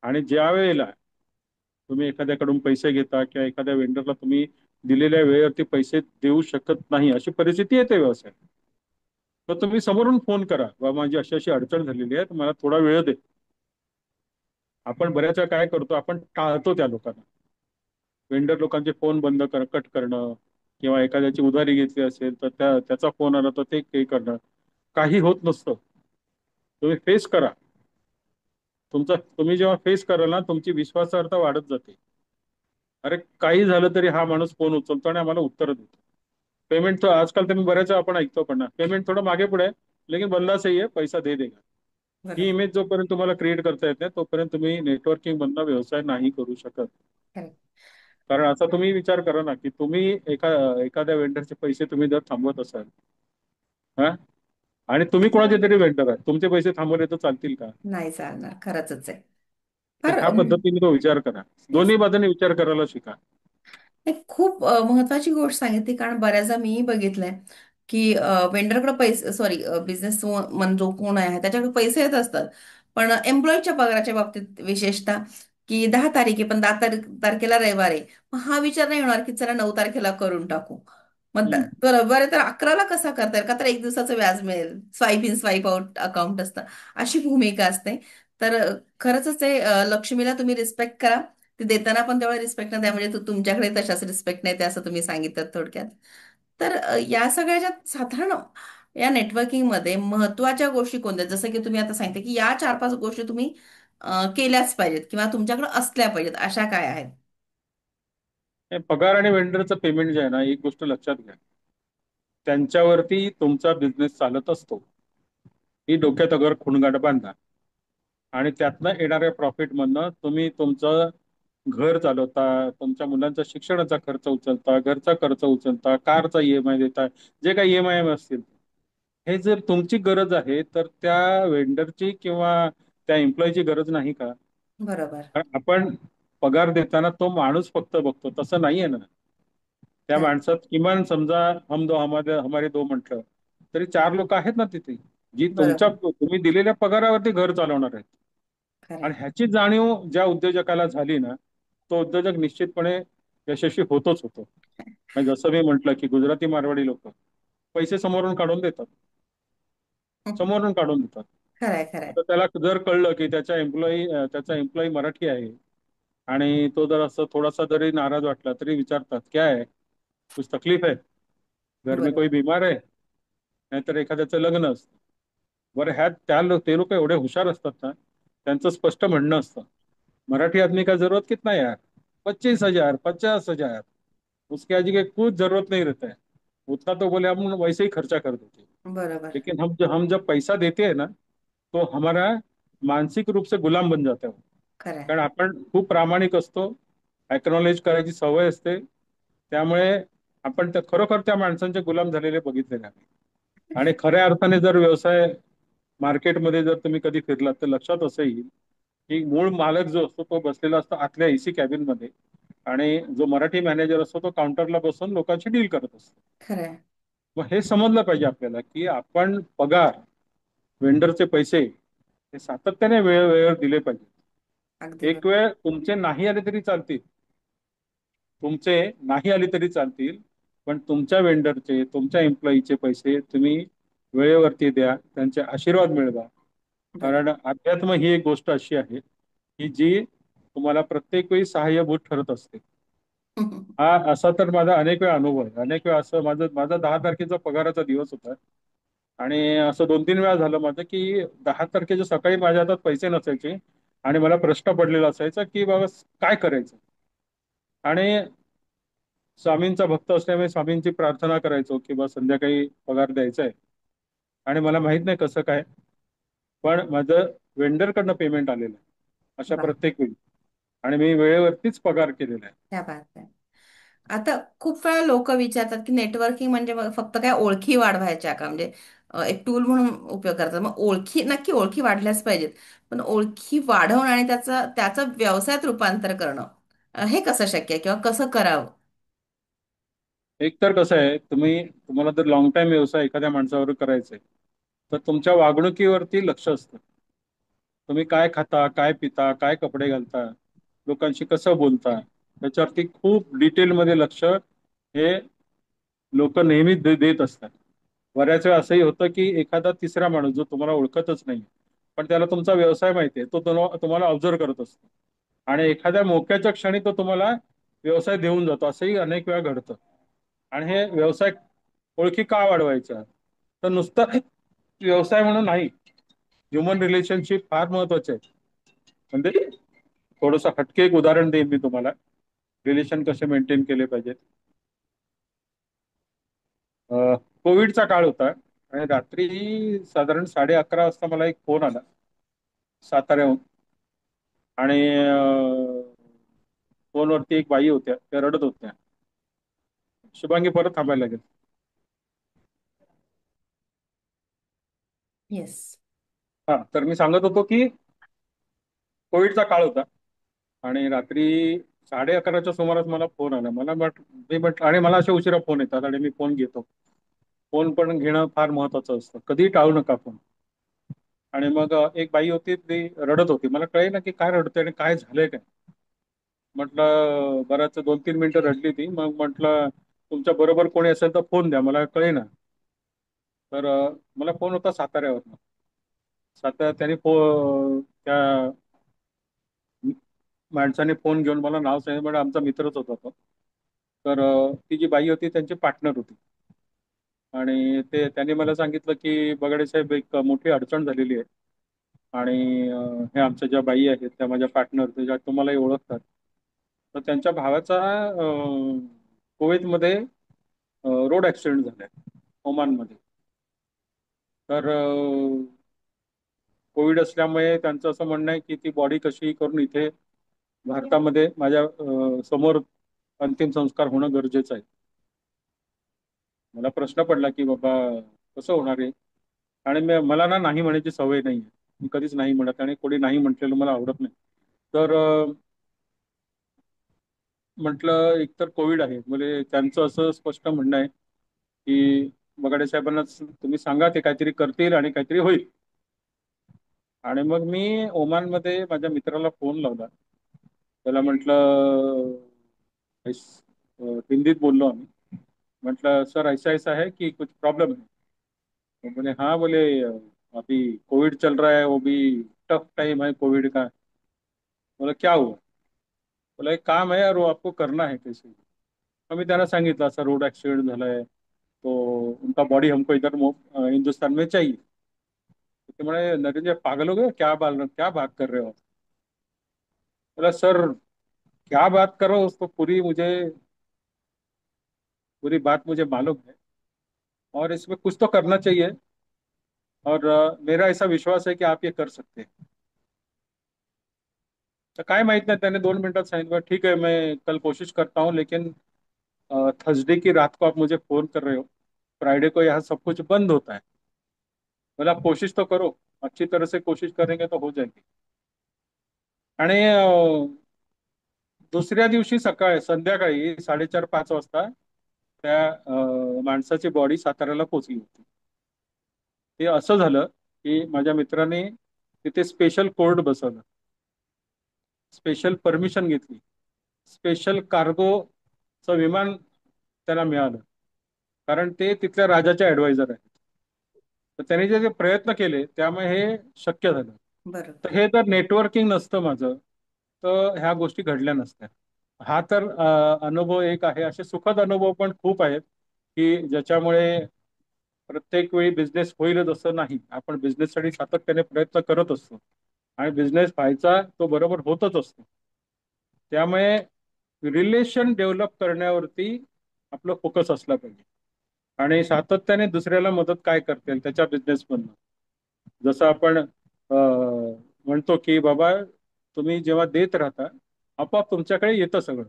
Speaker 2: आणि ज्या वेळेला तुम्ही एखाद्याकडून पैसे घेता किंवा एखाद्या वेंडरला तुम्ही दिलेल्या वेळेवरती पैसे देऊ शकत नाही अशी परिस्थिती येते व्यवसायात, तर तुम्ही समोरून फोन करा, बाबा माझी अशी अशी अडचण झालेली आहे, तर मला थोडा वेळ दे. आपण बऱ्याच वेळा काय करतो, आपण टाळतो त्या लोकांना. वेंडर लोकांचे फोन बंद कट करणं किंवा एखाद्याची उधारी घेतली असेल तर त्याचा फोन आला तर ते पे करणं, काही होत नसतं. तुम्ही फेस करा. तुम्ही जेव्हा फेस कराल ना, तुमची विश्वासार्हता वाढत जाते. अरे काही झालं तरी हा माणूस फोन उचलतो आणि आम्हाला उत्तर देतो. पेमेंट तो आजकाल तुम्ही बऱ्याच वेळा आपण ऐकतो पण ना, पेमेंट थोडं मागे पुढे आहे, लेकिन बंदा सही है, पैसा दे देगा. ही
Speaker 1: बरोबर.
Speaker 2: इमेज जोपर्यंत तुम्हाला क्रिएट करता येत नाही तोपर्यंत तुम्ही नेटवर्किंग मधला व्यवसाय नाही करू शकत.
Speaker 1: करेक्ट.
Speaker 2: कारण असा तुम्ही विचार करा ना की तुम्ही एखाद्या वेंडरचे पैसे तुम्ही जर थांबवत असाल, हा, आणि तुम्ही कोणाचे तरी वेंडर आहे, तुमचे पैसे थांबवले तर चालतील का?
Speaker 1: नाही चालणार, खरंच आहे.
Speaker 2: तर
Speaker 1: फार
Speaker 2: ह्या पद्धतीने तो विचार करा.
Speaker 1: येस.
Speaker 2: दोन्ही बाजूने विचार करायला शिका.
Speaker 1: एक खूप महत्वाची गोष्ट सांगितली, कारण बऱ्याचदा मीही बघितलंय की वेंडरकडे पैसे, सॉरी, बिझनेस मन जो कोण आहे त्याच्याकडे पैसे येत असतात, पण एम्प्लॉईच्या पगाराच्या बाबतीत विशेषतः की 10 तारीख आहे पण 10 तारखेला रविवार आहे, मग हा विचार नाही होणार की चला 9 तारखेला करून टाकू. मग
Speaker 2: हम्म.
Speaker 1: तो रविवार आहे तर 11ला कसा करता येईल, का तर एक दिवसाचं व्याज मिळेल, swipe in swipe out account असतं, अशी भूमिका असते. तर खरंच ते लक्ष्मीला तुम्ही रिस्पेक्ट करा. ते देताना पण तेवढा रिस्पेक्ट नाही द्या, म्हणजे तुमच्याकडे तशाच रिस्पेक्ट नाही ते, असं तुम्ही सांगितलं थोडक्यात. तर या सगळ्याच्या साधारण या नेटवर्किंगमध्ये महत्वाच्या गोष्टी कोणत्या, जसं की तुम्ही आता सांगितलं की या 4-5 गोष्टी तुम्ही केल्याच पाहिजेत किंवा तुमच्याकडे असल्या पाहिजेत, अशा काय आहेत?
Speaker 2: हे पगार आणि वेंडरचं पेमेंट जे आहे ना, एक गोष्ट लक्षात घ्या, त्यांच्यावरती तुमचा बिझनेस चालत असतो. ही डोक्यात अगर खुणगाठ बांधा आणि त्यातनं येणाऱ्या प्रॉफिट मधनं तुम्ही तुमचं घर चालवता, तुमच्या मुलांच्या शिक्षणाचा खर्च उचलता, घरचा खर्च उचलता, कारचा ईएमआय देता, जे काही ईएमआय असतील, हे जर तुमची गरज आहे तर त्या वेंडरची किंवा त्या एम्प्लॉयची गरज नाही का?
Speaker 1: बरोबर.
Speaker 2: कारण आपण पगार देताना तो माणूस फक्त बघतो, तसं नाहीये ना. त्या
Speaker 1: करेक्ट.
Speaker 2: माणसात किमान समजा हम दो हमारे दो म्हटलं तरी 4 लोक आहेत ना तिथे, जी
Speaker 1: बरोबर.
Speaker 2: तुम्ही दिलेल्या पगारावरती घर चालवणार आहेत. आणि
Speaker 1: करेक्ट.
Speaker 2: ह्याची जाणीव ज्या उद्योजकाला झाली ना, तो उद्योजक निश्चितपणे यशस्वी होतोच होतो. म्हणजे जसं मी म्हटलं की गुजराती मारवाडी लोक पैसे समोरून काढून देतात. समोरून काढून देतात.
Speaker 1: खरंय, खरंय.
Speaker 2: आता त्याला जर कळलं की त्याचा एम्प्लॉई मराठी आहे आणि तो जर असं थोडासा जरी नाराज वाटला तरी विचारतात, क्या है, कुछ तकलीफ है, घर में कोई
Speaker 1: बरोबर.
Speaker 2: बीमार है, नाहीतर एखाद्याचं लग्न असतं. बरं, ह्यात ते लोक एवढे हुशार असतात ना, त्यांचं स्पष्ट म्हणणं असतं, मराठी आदमी का जरूरत कितना है यार, 25,000, 50,000, उसके आगे की कुछ जरूरत नहीं रहता है, उतना तो बोले हम वैसे ही खर्चा कर देते हैं,
Speaker 1: बरोबर.
Speaker 2: लेकिन हम जब पैसा देते हैं ना, तो हमारा मानसिक रूप से गुलाम बन जाता है.
Speaker 1: खरंय.
Speaker 2: कारण आपण खूप प्रामाणिक असतो, अॅक्नॉलेज करायची सवय असते, त्यामुळे आपण खरोखर त्या माणसांचे गुलाम झालेले बघितले नाही. आणि खऱ्या अर्थाने जर व्यवसाय मार्केटमध्ये जर तुम्ही कधी फिरलात तर लक्षात असं येईल की मूळ मालक जो असतो तो बसलेला असतो आतल्या एसी कॅबिन मध्ये, आणि जो मराठी मॅनेजर असतो तो काउंटरला बसून लोकांशी डील करत असतो.
Speaker 1: खरंय.
Speaker 2: मग हे समजलं पाहिजे आपल्याला की आपण पगार, वेंडरचे पैसे हे सातत्याने वेळेवर दिले पाहिजे.
Speaker 1: अगदी
Speaker 2: एक
Speaker 1: बरोबर.
Speaker 2: वेळ तुमचे नाही आले तरी चालतील, तुमचे नाही आले तरी चालतील, पण तुमच्या वेंडरचे, तुमच्या एम्प्लॉईचे पैसे तुम्ही वेळेवरती द्या, त्यांचे आशीर्वाद मिळवा.
Speaker 1: बरोबर.
Speaker 2: कारण अध्यात्म ही एक गोष्ट अशी आहे की जी तुम्हाला प्रत्येक वेळी सहाय्यभूत ठरत असते. हा असा तर माझा अनेक वेळा अनुभव आहे. अनेक वेळा असं माझा माझा 10 तारखेचा पगाराचा दिवस होता आणि असं 2-3 वेळा झालं माझं की 10 तारखेच्या सकाळी माझ्या हातात पैसे नसायचे आणि मला प्रश्न पडलेला असायचा की बाबा काय करायचं. आणि स्वामींचा भक्त असल्यामुळे स्वामींची प्रार्थना करायचो की बा संध्याकाळी पगार द्यायचा आहे, आणि मला माहित नाही कसं काय, पण माझं वेंडरकडनं पेमेंट आलेलं आहे अशा
Speaker 1: वा.
Speaker 2: प्रत्येक वेळी, आणि मी वेळेवरतीच पगार केलेला आहे.
Speaker 1: त्या बात आहे. आता खूप वेळा लोक विचारतात की नेटवर्किंग म्हणजे मग फक्त काय ओळखी वाढवायच्या का, म्हणजे एक टूल म्हणून उपयोग करतात. मग ओळखी, नक्की ओळखी वाढल्याच पाहिजेत, पण ओळखी वाढवणं आणि त्याचं व्यवसायात रूपांतर करणं, हे कसं शक्य आहे किंवा कसं करावं?
Speaker 2: एक तर कसं आहे, तुम्हाला जर लॉंग टाईम व्यवसाय एखाद्या माणसावर करायचा आहे तर तुमच्या वागणुकीवरती लक्ष असतं. तुम्ही काय खाता, काय पिता, काय कपडे घालता, लोकांशी कसं बोलता, त्याच्यावरती खूप डिटेलमध्ये लक्ष हे लोक नेहमी देत असतात. बऱ्याच वेळा असंही होतं की एखादा तिसरा माणूस जो तुम्हाला ओळखतच नाही, पण त्याला तुमचा व्यवसाय माहिती आहे, तो तुम्हाला ऑब्झर्व करत असतो आणि एखाद्या मोक्याच्या क्षणी तो तुम्हाला व्यवसाय देऊन जातो. असंही अनेक वेळा घडतं. आणि हे व्यवसाय ओळखी का वाढवायच्या, तर नुसतं व्यवसाय म्हणून नाही, ह्युमन रिलेशनशिप फार महत्वाचे आहेत. म्हणजे थोडंसं हटके एक उदाहरण देईन मी तुम्हाला, रिलेशन कसे मेंटेन केले पाहिजेत. कोविडचा काळ होता आणि रात्री साधारण 11:30 वाजता मला एक फोन आला साताऱ्याहून. आणि फोनवरती एक बाई होत्या, त्या रडत होत्या, शुभांगी परत थांबायला लागेल.
Speaker 1: येस.
Speaker 2: हा, तर मी सांगत होतो की कोविडचा काळ होता आणि रात्री 11:30च्या सुमारास मला फोन आला. मी म्हटलं, आणि मला अशा उशिरा फोन येतात आणि मी फोन घेतो. फोन पण घेणं फार महत्वाचं असतं, कधीही टाळू नका फोन. आणि मग एक बाई होती, ती रडत होती. मला कळे ना की काय रडते आणि काय झालंय काय. म्हटलं बराच 2-3 मिनिटं रडली ती. मग म्हटलं तुमच्या बरोबर कोणी असेल तर फोन द्या, मला कळे ना. तर मला फोन होता साताऱ्यावर. त्याने त्या माणसाने फोन घेऊन मला नाव सांगितलं, म्हणजे आमचा मित्रच होता तो. तर ती जी बाई होती त्यांची पार्टनर होती. आणि त्यांनी मला सांगितलं की बगाडे साहेब, एक मोठी अडचण झालेली आहे, आणि हे आमच्या ज्या बाई आहेत त्या माझ्या पार्टनर, त्या तुम्हालाही ओळखतात. तर त्यांच्या भावाचा कुवेतमध्ये रोड ऍक्सिडेंट झालाय, ओमानमध्ये. तर कोविड असल्यामुळे त्यांचं असं म्हणणं आहे की ती बॉडी कशी करून इथे भारतामध्ये माझ्या समोर अंतिम संस्कार होणं गरजेचं आहे. मला प्रश्न पडला की बाबा कसं होणार आहे. आणि मला ना नाही म्हणायची सवय नाही आहे, मी कधीच नाही म्हणत आणि कोणी नाही म्हटलेलं मला आवडत नाही. तर म्हटलं एकतर कोविड आहे, म्हणजे त्यांचं असं स्पष्ट म्हणणं आहे की बगाडे साहेबांना तुम्ही सांगा, ते काहीतरी करतील आणि काहीतरी होईल. आणि मग मी ओमानमध्ये माझ्या मित्राला फोन लावला. त्याला म्हटलं हिंदीत बोललो आम्ही. म्हटलं सर ऐसा ऐसा है कि कुछ प्रॉब्लम है. तो बोले हाँ, बोले अभी कोविड चल रहा है, वो भी टफ टाइम है कोविड का। बोला क्या हुआ? बोला एक काम है और वो आपको करना है कैसे। आम्ही त्यांना सांगितलं असं रोड ऍक्सिडेंट झालाय, तो उनका बॉडी हमको इधर हिंदुस्तान में चाहिए। तो ते म्हणे नरेंद्र पागल हो गए क्या बात कर रहे हो? बोला सर क्या बात करो, उसको पूरी बात मुझे मालूम है, और इसमें कुछ तो करना चाहिए, और मेरा ऐसा विश्वास है कि आप ये कर सकते हैं। तर काय माहित नाही, त्याने 2 मिनिटात सांगितलं ठीक है मैं कल कोशिश करता हूँ, लेकिन थर्सडे की रात को आप मुझे फोन कर रहे हो, फ्राइडे को यहाँ सब कुछ बंद होता है। बोला आप कोशिश तो करो, अच्छी तरह से कोशिश करेंगे तो हो जाएगी। आणि दुसऱ्या दिवशी संध्याकाळी 4:30-5 वाजता त्या माणसाची बॉडी साताऱ्याला पोहोचली होती। ते असं झालं की माझ्या मित्राने तिथे स्पेशल कोर्ट बसवलं, स्पेशल परमिशन घेतली, स्पेशल कार्गोचं विमान त्याला मिळालं, कारण ते तिथल्या राजाचे ऍडवायझर आहेत। तर त्यांनी जे जे प्रयत्न केले त्यामुळे हे शक्य झालं।
Speaker 1: बरोबर.
Speaker 2: तर हे जर नेटवर्किंग नसतं माझं, तर ह्या गोष्टी घडल्या नसत्या। हा तर अनुभव एक आहे। असे सुखद अनुभव पण खूप आहेत की ज्याच्यामुळे प्रत्येक वेळी बिझनेस होईलच असं नाही, आपण बिझनेससाठी सातत्याने प्रयत्न करत असतो आणि बिझनेस व्हायचा तो बरोबर होतच असतो। त्यामुळे रिलेशन डेव्हलप करण्यावरती आपलं फोकस असला पाहिजे, आणि सातत्याने दुसऱ्याला मदत काय करता येईल त्याच्या बिझनेसमधनं। जसं आपण म्हणतो की बाबा तुम्ही जेव्हा देत राहता, आपोआप तुमच्याकडे येतं सगळं।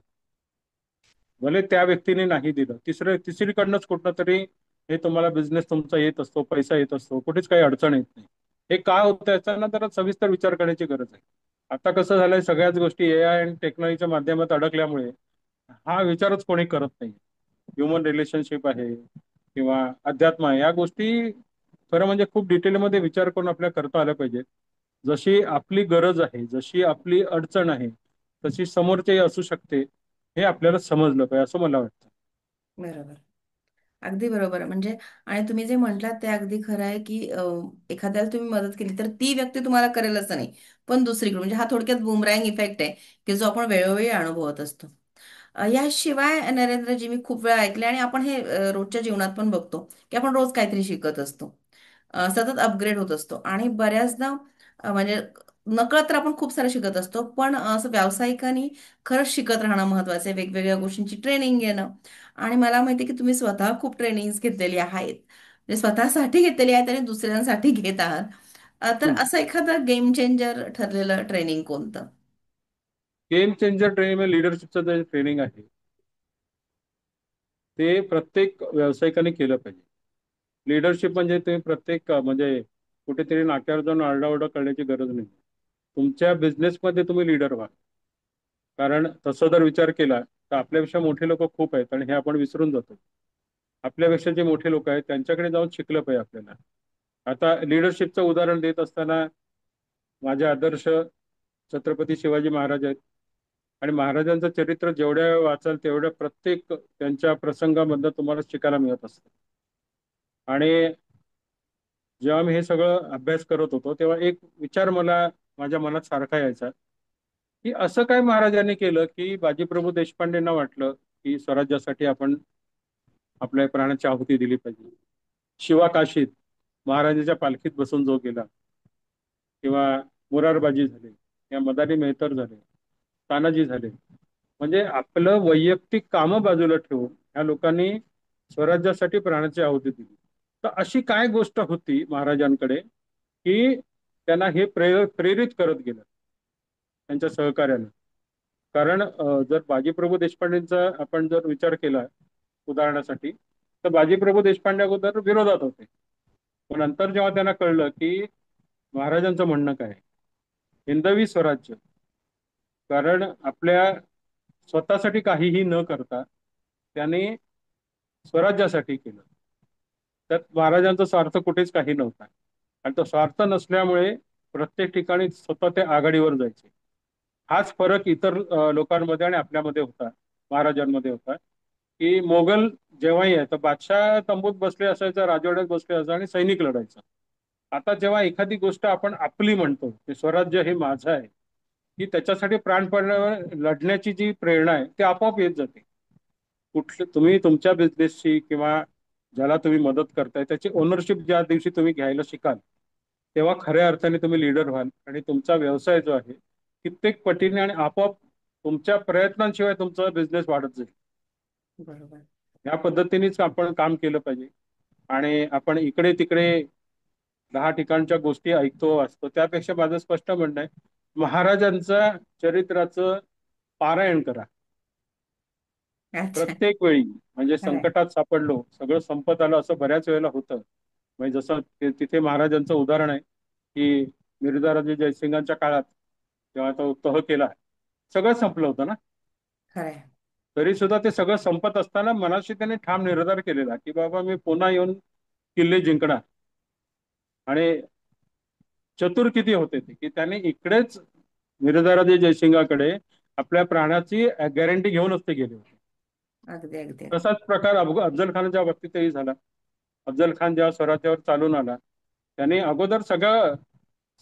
Speaker 2: भले त्या व्यक्तीने नाही दिलं, तिसरीकडनंच कुठनं तरी हे तुम्हाला बिझनेस तुमचा येत असतो, पैसा येत असतो, कुठेच काही अडचण येत नाही। हे का होतं याचा ना जरा सविस्तर विचार करण्याची गरज आहे। आता कसं झालंय, सगळ्याच गोष्टी एआय आणि टेक्नॉलॉजीच्या माध्यमात अडकल्यामुळे हा विचारच कोणी करत नाही। ह्युमन रिलेशनशिप आहे किंवा अध्यात्म आहे, या गोष्टी खरं म्हणजे खूप डिटेलमध्ये विचार करून आपल्या करता आल्या पाहिजेत। जशी आपली गरज आहे, जशी आपली अडचण आहे, तशी समोरच्याही असू शकते, हे आपल्याला समजलं पाहिजे असं मला वाटतं।
Speaker 1: बरोबर. अगदी बरोबर आहे. म्हणजे आणि तुम्ही जे म्हटलात ते अगदी खरं आहे, की एखाद्याला तुम्ही मदत केली तर ती व्यक्ती तुम्हाला करेल असं नाही, पण दुसरीकडे म्हणजे हा थोडक्यात बुमरँग इफेक्ट आहे, की जो आपण वेळोवेळी अनुभवत असतो. याशिवाय नरेंद्रजी मी खूप वेळा ऐकले आणि आपण हे रोजच्या जीवनात पण बघतो, की आपण रोज काहीतरी शिकत असतो, सतत अपग्रेड होत असतो आणि बऱ्याचदा म्हणजे नकळत तर आपण खूप सारं शिकत असतो, पण असं व्यावसायिकांनी खरंच शिकत राहणं महत्वाचं आहे, वेगवेगळ्या गोष्टींची ट्रेनिंग घेणं. आणि मला माहिती आहे की तुम्ही स्वतः खूप ट्रेनिंग्स घेतलेली आहेत, म्हणजे स्वतःसाठी घेतलेली आहेत आणि दुसऱ्यांसाठी घेत आहात. तर
Speaker 2: हम्म।
Speaker 1: असं एखादं गेम चेंजर ठरलेलं ट्रेनिंग कोणतं?
Speaker 2: गेम चेंजर ट्रेनिंग म्हणजे लिडरशिपचं जे ट्रेनिंग आहे, ते प्रत्येक व्यावसायिकाने केलं पाहिजे। लिडरशिप म्हणजे तुम्ही प्रत्येक म्हणजे कुठेतरी नाक्यावर जाऊन आरडाओरडा करण्याची गरज नाही। तुमच्या बिझनेसमध्ये तुम्ही लीडर व्हा। कारण तसं जर विचार केला तर आपल्यापेक्षा मोठे लोक खूप आहेत आणि हे आपण विसरून जातो। आपल्यापेक्षा जे मोठे लोक आहेत त्यांच्याकडे जाऊन शिकलं पाहिजे आपल्याला। आता लिडरशिपचं उदाहरण देत असताना माझे आदर्श छत्रपती शिवाजी महाराज आहेत, आणि महाराजांचं चरित्र जेवढ्या वाचाल तेवढ्या प्रत्येक त्यांच्या प्रसंगामधनं तुम्हाला शिकायला मिळत असतं। आणि जेव्हा मी हे सगळं अभ्यास करत होतो तेव्हा एक विचार मला माझ्या मनात सारखा यायचा, की असं काय महाराजांनी केलं की बाजीप्रभू देशपांडेंना वाटलं की स्वराज्यासाठी आपण आपल्या प्राणाची आहुती दिली पाहिजे। शिवा काशीद महाराजांच्या पालखीत बसून जो गेला, किंवा मुरारबाजी झाले, या मदारी मेहतर झाले, तानाजी झाले, म्हणजे आपलं वैयक्तिक कामं बाजूला ठेवून या लोकांनी स्वराज्यासाठी प्राणाची आहुती दिली। तर अशी काय गोष्ट होती महाराजांकडे की त्यांना हे प्रेरित करत गेलं त्यांच्या सहकार्यानं? कारण जर बाजीप्रभू देशपांडेंचा आपण जर विचार केला उदाहरणासाठी, तर बाजीप्रभू देशपांडे अगोदर विरोधात होते, पण नंतर जेव्हा त्यांना कळलं की महाराजांचं म्हणणं काय आहे, हिंदवी स्वराज्य, कारण आपल्या स्वतःसाठी काहीही न करता त्याने स्वराज्यासाठी केलं, त्यात महाराजांचा स्वार्थ कुठेच काही नव्हता। आणि तो स्वार्थ नसल्यामुळे प्रत्येक ठिकाणी स्वतः ते आघाडीवर जायचे। हाच फरक इतर लोकांमध्ये आणि आपल्यामध्ये होता, महाराजांमध्ये होता, की मोगल जेव्हाही आहे तर बादशाह तंबूत बसले असायचा, राजवाड्यात बसले असायचा आणि सैनिक लढायचं। आता जेव्हा एखादी गोष्ट आपण आपली म्हणतो, ते स्वराज्य हे माझं आहे, की त्याच्यासाठी प्राणपणावर लढण्याची जी प्रेरणा आहे ती आपोआप येत जाते. कुठलं तुम्ही तुमच्या बिझनेसची किंवा ज्याला तुम्ही मदत करताय त्याची ओनरशिप ज्या दिवशी तुम्ही घ्यायला शिकाल, तेव्हा खऱ्या अर्थाने तुम्ही लीडर व्हाल आणि तुमचा व्यवसाय जो आहे कित्येक पटीने आणि आपोआप तुमच्या प्रयत्नांशिवाय तुमचा बिझनेस वाढत जाईल.
Speaker 1: बरोबर.
Speaker 2: या पद्धतीनेच आपण काम केलं पाहिजे. आणि आपण इकडे तिकडे 10 ठिकाणच्या गोष्टी ऐकतो वाचतो त्यापेक्षा माझं स्पष्ट म्हणणं आहे, महाराजांच्या चरित्राचं पारायण करा.
Speaker 1: अच्छा.
Speaker 2: प्रत्येक वेळी म्हणजे
Speaker 1: खरंय.
Speaker 2: संकटात सापडलो, सगळं संपत आलं असं बऱ्याच वेळेला होतं. म्हणजे जसं तिथे महाराजांचं उदाहरण आहे की मिर्झाराजे जयसिंगांच्या काळात जेव्हा तो तह केला, सगळं संपलं होतं ना.
Speaker 1: खरंय.
Speaker 2: तरी सुद्धा ते सगळं संपत असताना मनाशी त्याने ठाम निर्धार केलेला की बाबा मी पुन्हा येऊन किल्ले जिंकणार. आणि चतुर किती होते ते की त्याने इकडेच मिर्झाराजे जयसिंगाकडे आपल्या प्राणाची गॅरंटी घेऊनच ते गेले होते.
Speaker 1: अगदी अगदी अगदी.
Speaker 2: तसाच प्रकार अफजल खानाच्या बाबतीतही झाला. अफजल खान जेव्हा स्वराज्यावर चालून आला, त्याने अगोदर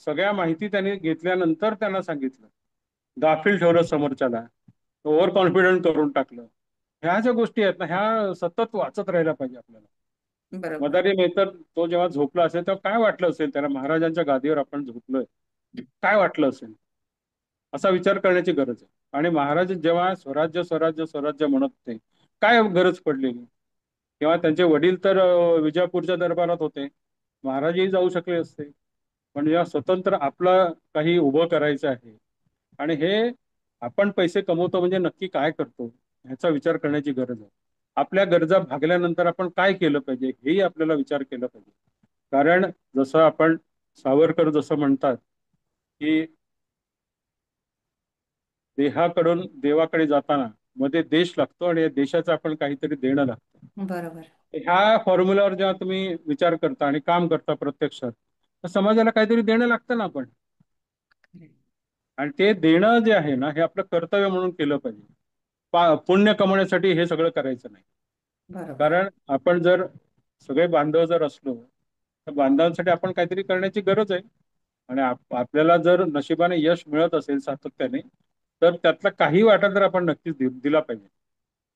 Speaker 2: सगळ्या माहिती त्याने घेतल्यानंतर त्यांना सांगितलं. गाफील ठेवलं समोरच्याला, ओव्हर कॉन्फिडंट करून टाकलं. ह्या ज्या गोष्टी आहेत ना, ह्या सतत वाचत राहायला पाहिजे आपल्याला.
Speaker 1: बरोबर.
Speaker 2: मदारी मेहतर तो जेव्हा झोपला असेल तेव्हा काय वाटलं असेल त्याला, महाराजांच्या गादीवर आपण झोपलोय, काय वाटलं असेल, असा विचार करण्याची गरज आहे. आणि महाराज जेव्हा स्वराज्य स्वराज्य स्वराज्य म्हणत होते, काय गरज पडलेली. तेव्हा त्यांचे वडील तर विजापूरच्या दरबारात होते, महाराजही जाऊ शकले असते. पण जेव्हा स्वतंत्र आपलं काही उभं करायचं आहे आणि हे आपण पैसे कमवतो म्हणजे नक्की काय करतो ह्याचा विचार करण्याची गरज आहे. आपल्या गरजा भागल्यानंतर आपण काय केलं पाहिजे हेही आपल्याला विचार केला पाहिजे. कारण जसं आपण सावरकर जसं म्हणतात की देहाकडून देवाकडे जाताना मध्ये देश लागतो आणि या देशाचं आपण काहीतरी देणं लागतं.
Speaker 1: बरोबर.
Speaker 2: ह्या फॉर्म्युल्यावर जेव्हा तुम्ही विचार करता आणि काम करता प्रत्यक्षात, तर समाजाला काहीतरी देणं लागतं ना आपण.
Speaker 1: खरंय.
Speaker 2: आणि ते देणं जे आहे ना हे आपलं कर्तव्य म्हणून केलं पाहिजे. पुण्य कमवण्यासाठी हे सगळं करायचं नाही.
Speaker 1: बरोबर.
Speaker 2: कारण आपण जर सगळे बांधव जर असलो तर बांधवांसाठी आपण काहीतरी करण्याची गरज आहे. आणि आपल्याला जर नशिबाने यश मिळत असेल सातत्याने, तर त्यातला काही वाटा तर आपण नक्कीच दिला पाहिजे.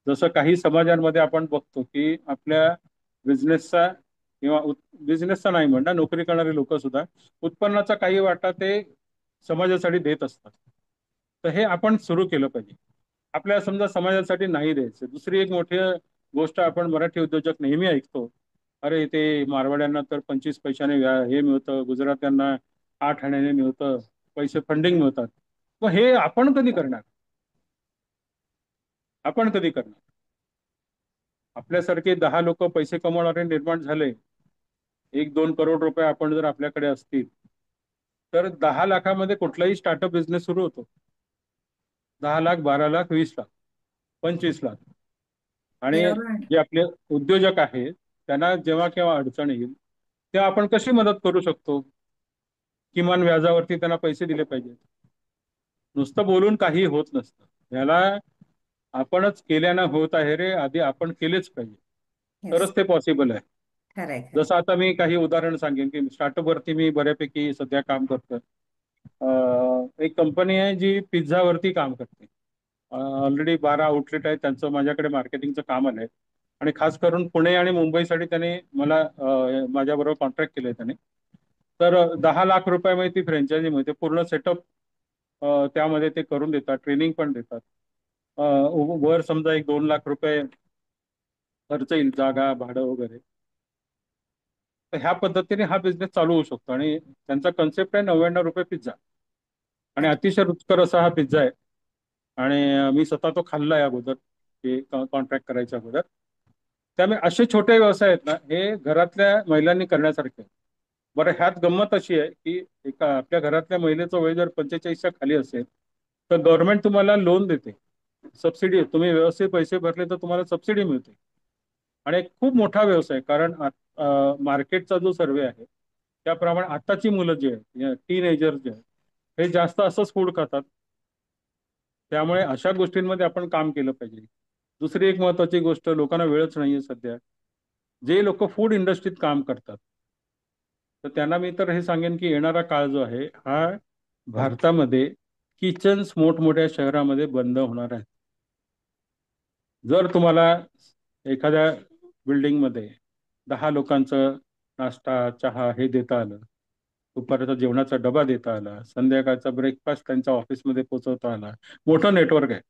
Speaker 2: जसं काही समाजांमध्ये आपण बघतो की आपल्या बिझनेसचा किंवा बिझनेसचा नाही म्हणणार, नोकरी करणारे लोक सुद्धा उत्पन्नाचा काही वाटा ते समाजासाठी देत असतात. तर हे आपण सुरू केलं पाहिजे. आपल्याला समजा समाजासाठी नाही द्यायचं, दुसरी एक मोठी गोष्ट आपण मराठी उद्योजक नेहमी ऐकतो, अरे ते मारवाड्यांना तर 25 पैशाने हे मिळतं, गुजरात्यांना 8 आण्याने मिळतं, पैसे फंडिंग मिळतात. मग हे आपण कधी करणार? आपण कधी करणार? आपल्यासारखे 10 लोक पैसे कमवणारे निर्माण झाले, 1-2 करोड रुपये आपण जर आपल्याकडे असतील, तर 10 लाखामध्ये कुठलाही स्टार्टअप बिझनेस सुरू होतो. 10 लाख, 12 लाख, 20 लाख, 25 लाख. आणि
Speaker 1: बरोबर आहे.
Speaker 2: जे आपले उद्योजक आहेत त्यांना जेव्हा केव्हा अडचण येईल तेव्हा आपण कशी मदत करू शकतो? किमान व्याजावरती त्यांना पैसे दिले पाहिजेत. नुसतं बोलून काही होत नसतं. याला आपणच केल्यानं होत आहे रे, आधी आपण केलेच पाहिजे,
Speaker 1: येस.
Speaker 2: तरच ते पॉसिबल आहे.
Speaker 1: खरंय खरंय.
Speaker 2: जसं आता मी काही उदाहरण सांगेन की स्टार्टअप वरती मी बऱ्यापैकी सध्या काम करतोय. एक कंपनी आहे जी पिझ्झा वरती काम करते. ऑलरेडी 12 आउटलेट आहेत त्यांचं, माझ्याकडे मार्केटिंगचं काम आलंय. आणि खास करून पुणे आणि मुंबईसाठी त्याने मला माझ्याबरोबर कॉन्ट्रॅक्ट केलंय त्याने. तर 10 लाख रुपयामध्ये ती फ्रँचायझी मिळते, पूर्ण सेटअप त्यामध्ये ते करून देतात, ट्रेनिंग पण देतात. अ, वर समजा एक 2 लाख रुपये खर्च येईल, जागा भाडं वगैरे. तर ह्या पद्धतीने हा बिझनेस चालू होऊ शकतो. आणि त्यांचा कन्सेप्ट आहे 99 रुपये पिझ्झा. आणि
Speaker 1: अच्छा.
Speaker 2: अतिशय रुचकर असा हा पिझ्झा आहे. आणि मी स्वतः तो खाल्लाय अगोदर, हे कॉन्ट्रॅक्ट करायच्या अगोदर. त्यामुळे असे छोटे व्यवसाय आहेत ना हे घरातल्या महिलांनी करण्यासारखे आहेत. बरं, ह्यात गंमत अशी आहे की एका आपल्या घरातल्या महिलेचं वय जर 45च्या खाली असेल तर गव्हर्नमेंट तुम्हाला लोन देते, सबसिडी. तुम्ही व्यवस्थित पैसे भरले तर तुम्हाला सबसिडी मिळते. आणि एक खूप मोठा व्यवसाय, कारण मार्केटचा जो सर्वे आहे त्याप्रमाणे आताची मुलं जी आहेत, टीन जे आहेत, हे जास्त असंच फूड खातात. त्यामुळे अशा गोष्टींमध्ये आपण काम केलं पाहिजे. दुसरी एक महत्वाची गोष्ट, लोकांना वेळच नाहीये सध्या. जे लोक फूड इंडस्ट्रीत काम करतात तर त्यांना मी तर हे सांगेन की येणारा काळ जो आहे हा भारतामध्ये किचन्स मोठमोठ्या शहरामध्ये बंद होणार आहे. जर तुम्हाला एखाद्या बिल्डिंगमध्ये 10 लोकांचं नाश्ता चहा हे देता आलं, दुपारचा जेवणाचा डबा देता आला, संध्याकाळचा ब्रेकफास्ट त्यांच्या ऑफिसमध्ये पोहोचवता आला, मोठं नेटवर्क आहे.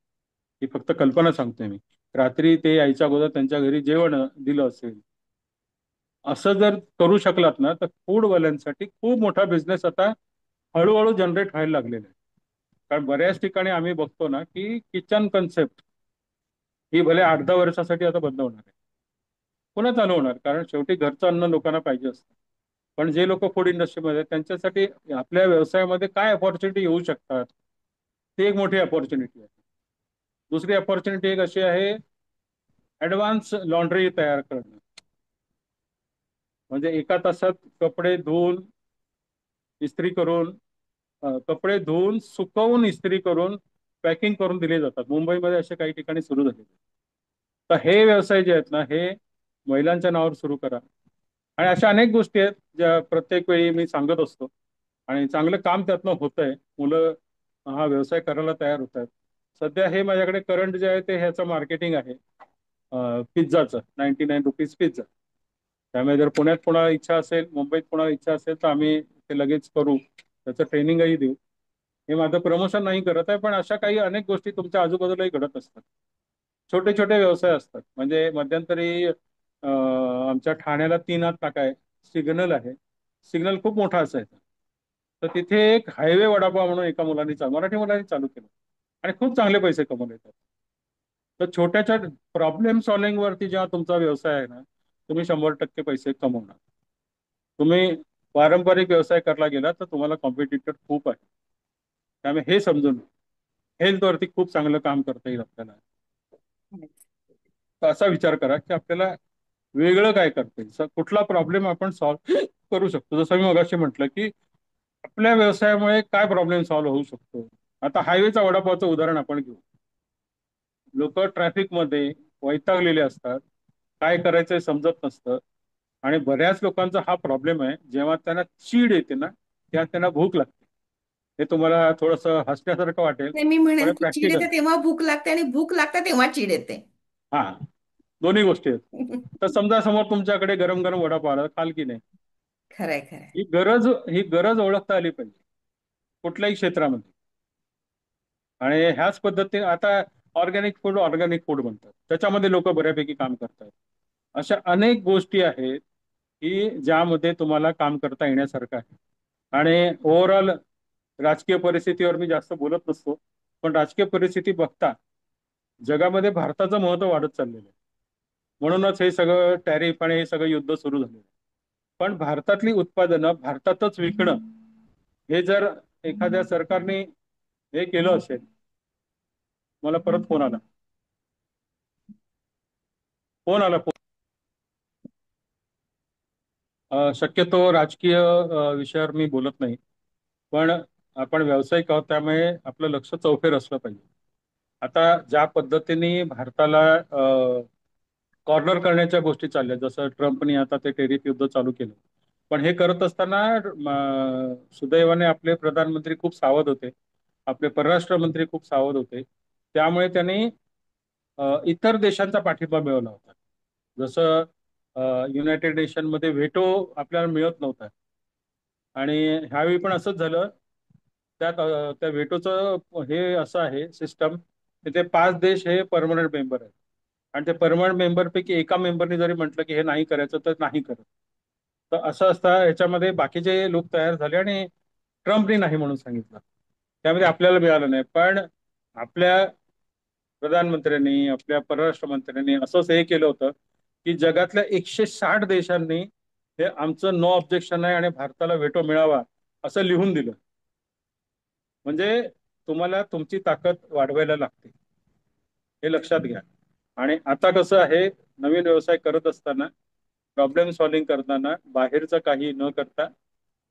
Speaker 2: ही फक्त कल्पना सांगतोय मी. रात्री ते यायच्या अगोदर त्यांच्या घरी जेवण दिलं असेल, असं जर करू शकलात ना तर फूडवाल्यांसाठी खूप मोठा बिझनेस आता हळूहळू जनरेट व्हायला लागलेला आहे. कारण बऱ्याच ठिकाणी आम्ही बघतो ना की किचन कन्सेप्ट ही भले 8-10 वर्षासाठी आता बंद होणार आहे. पुन्हा चालू होणार, कारण शेवटी घरचं अन्न लोकांना पाहिजे असतं. पण जे लोक फूड इंडस्ट्रीमध्ये आहेत, त्यांच्यासाठी आपल्या व्यवसायामध्ये काय अपॉर्च्युनिटी येऊ शकतात, ती एक मोठी अपॉर्च्युनिटी आहे. दुसरी अपॉर्च्युनिटी एक अशी आहे, ऍडव्हान्स लॉन्ड्री तयार करणं. म्हणजे एका तासात कपडे धुवून इस्त्री करून कपडे धुवून सुकवून इस्त्री करून पॅकिंग करून दिले जातात. मुंबईमध्ये असे काही ठिकाणी सुरू झाले. तर हे व्यवसाय जे आहेत ना हे महिलांच्या नावावर सुरू करा. आणि अशा अनेक गोष्टी आहेत ज्या प्रत्येक वेळी मी सांगत असतो आणि चांगलं काम त्यातनं होत आहे. मुलं हा व्यवसाय करायला तयार होत आहेत. सध्या हे माझ्याकडे करंट जे आहे ते ह्याचं मार्केटिंग आहे, पिझ्झाचं. ₹99 पिझ्झा. त्यामुळे जर पुण्यात कोणाला इच्छा असेल, मुंबईत कोणाला इच्छा असेल तर आम्ही ते लगेच करू, त्याचं ट्रेनिंगही देऊ. हे माझं प्रमोशन नाही करत आहे, पण अशा काही अनेक गोष्टी तुमच्या आजूबाजूलाही घडत असतात. छोटे छोटे व्यवसाय असतात. म्हणजे मध्यंतरी आमच्या ठाण्याला 3 हात नाका आहे, सिग्नल आहे. सिग्नल खूप मोठा असायचा. तर तिथे एक हायवे वडापाव म्हणून एका मुलांनी मराठी मुलांनी चालू केलं आणि खूप चांगले पैसे कमवले येतात. तर छोट्याच्या प्रॉब्लेम सॉल्व्हिंग वरती जेव्हा तुमचा व्यवसाय आहे ना, तुम्ही 100% पैसे कमवणार. तुम्ही पारंपरिक व्यवसाय करायला गेला तर तुम्हाला कॉम्पिटिटर खूप आहे. त्यामुळे हे समजून हेल्थ वरती खूप चांगलं काम करता येईल आपल्याला. तर असा विचार करा की आपल्याला वेगळं काय करता येईल, कुठला प्रॉब्लेम आपण सॉल्व्ह करू शकतो. जसं मी मगाशी म्हटलं की आपल्या व्यवसायामुळे काय प्रॉब्लेम सॉल्व्ह होऊ शकतो. आता हायवेचा वडापावचं उदाहरण आपण घेऊ. लोक ट्रॅफिकमध्ये वैतागलेले असतात, काय करायचंय समजत नसतं. आणि बऱ्याच लोकांचा हा प्रॉब्लेम आहे, जेव्हा त्यांना चीड येते ना तेव्हा त्यांना भूक लागते. हे तुम्हाला थोडंसं हसण्यासारखं वाटेल,
Speaker 1: नाही, मी
Speaker 2: पण
Speaker 1: म्हणेन की चीड
Speaker 2: प्रॅक्टिकल.
Speaker 1: येते तेव्हा भूक लागते आणि भूक लागते तेव्हा चीड येते.
Speaker 2: हा, दोन्ही गोष्टी आहेत. तर समजा समोर तुमच्याकडे गरम गरम वडापाव आला, खाल की नाही?
Speaker 1: खरंय खरंय.
Speaker 2: ही गरज ओळखता आली पाहिजे कुठल्याही क्षेत्रामध्ये. आणि ह्याच पद्धतीने आता ऑर्गॅनिक फूड म्हणतात, त्याच्यामध्ये लोक बऱ्यापैकी काम करतात. अशा अनेक गोष्टी आहेत की ज्यामध्ये तुम्हाला काम करता येण्यासारखं आहे. आणि ओव्हरऑल राजकीय परिस्थितीवर मी जास्त बोलत नसतो, पण राजकीय परिस्थिती बघता जगामध्ये भारताचं महत्व वाढत चाललेलं आहे. म्हणूनच हे सगळं टॅरिफ आणि हे सगळं युद्ध सुरू झालेलं आहे. पण भारतातली उत्पादनं भारतातच विकणं, हे जर एखाद्या सरकारने हे केलं असेल. मला परत फोन आला. फोन आला फोन. शक्यतो राजकीय विषयावर मी बोलत नाही. पण आपण व्यावसायिक आहोत त्यामुळे आपलं लक्ष चौफेर असलं पाहिजे. आता ज्या पद्धतीने भारताला कॉर्नर करण्याच्या गोष्टी चालल्या, जसं ट्रम्पनी आता ते टेरिफ युद्ध चालू केलं. पण हे करत असताना सुदैवाने आपले प्रधानमंत्री खूप सावध होते, आपले परराष्ट्र मंत्री खूप सावध होते. त्यामुळे त्यांनी इतर देशांचा पाठिंबा मिळवला होता. जसं युनायटेड नेशनमध्ये व्हेटो आपल्याला मिळत नव्हता. आणि ह्यावेळी पण असंच झालं. त्यात त्या व्हेटोचं हे असं आहे सिस्टम, ते 5 देश हे परमनंट मेंबर आहेत. आणि ते परमनंट मेंबर पैकी एका मेंबरने जरी म्हटलं की हे नाही करायचं तर नाही करत. तर असं असतं याच्यामध्ये बाकीचे लोक तयार झाले आणि ट्रम्पने नाही म्हणून सांगितलं. त्यामध्ये आपल्याला मिळालं नाही. पण आपल्या प्रधानमंत्र्यांनी आपल्या परराष्ट्र मंत्र्यांनी असंच हे केलं होतं की जगातल्या 160 देशांनी हे आमचं नो ऑब्जेक्शन आहे आणि भारताला व्हेटो मिळावा असं लिहून दिलं. म्हणजे तुम्हाला तुमची ताकद वाढवायला लागते, हे लक्षात घ्या. आणि आता कसं आहे, नवीन व्यवसाय करत असताना प्रॉब्लेम सॉल्व्हिंग करताना बाहेरचं काही न करता,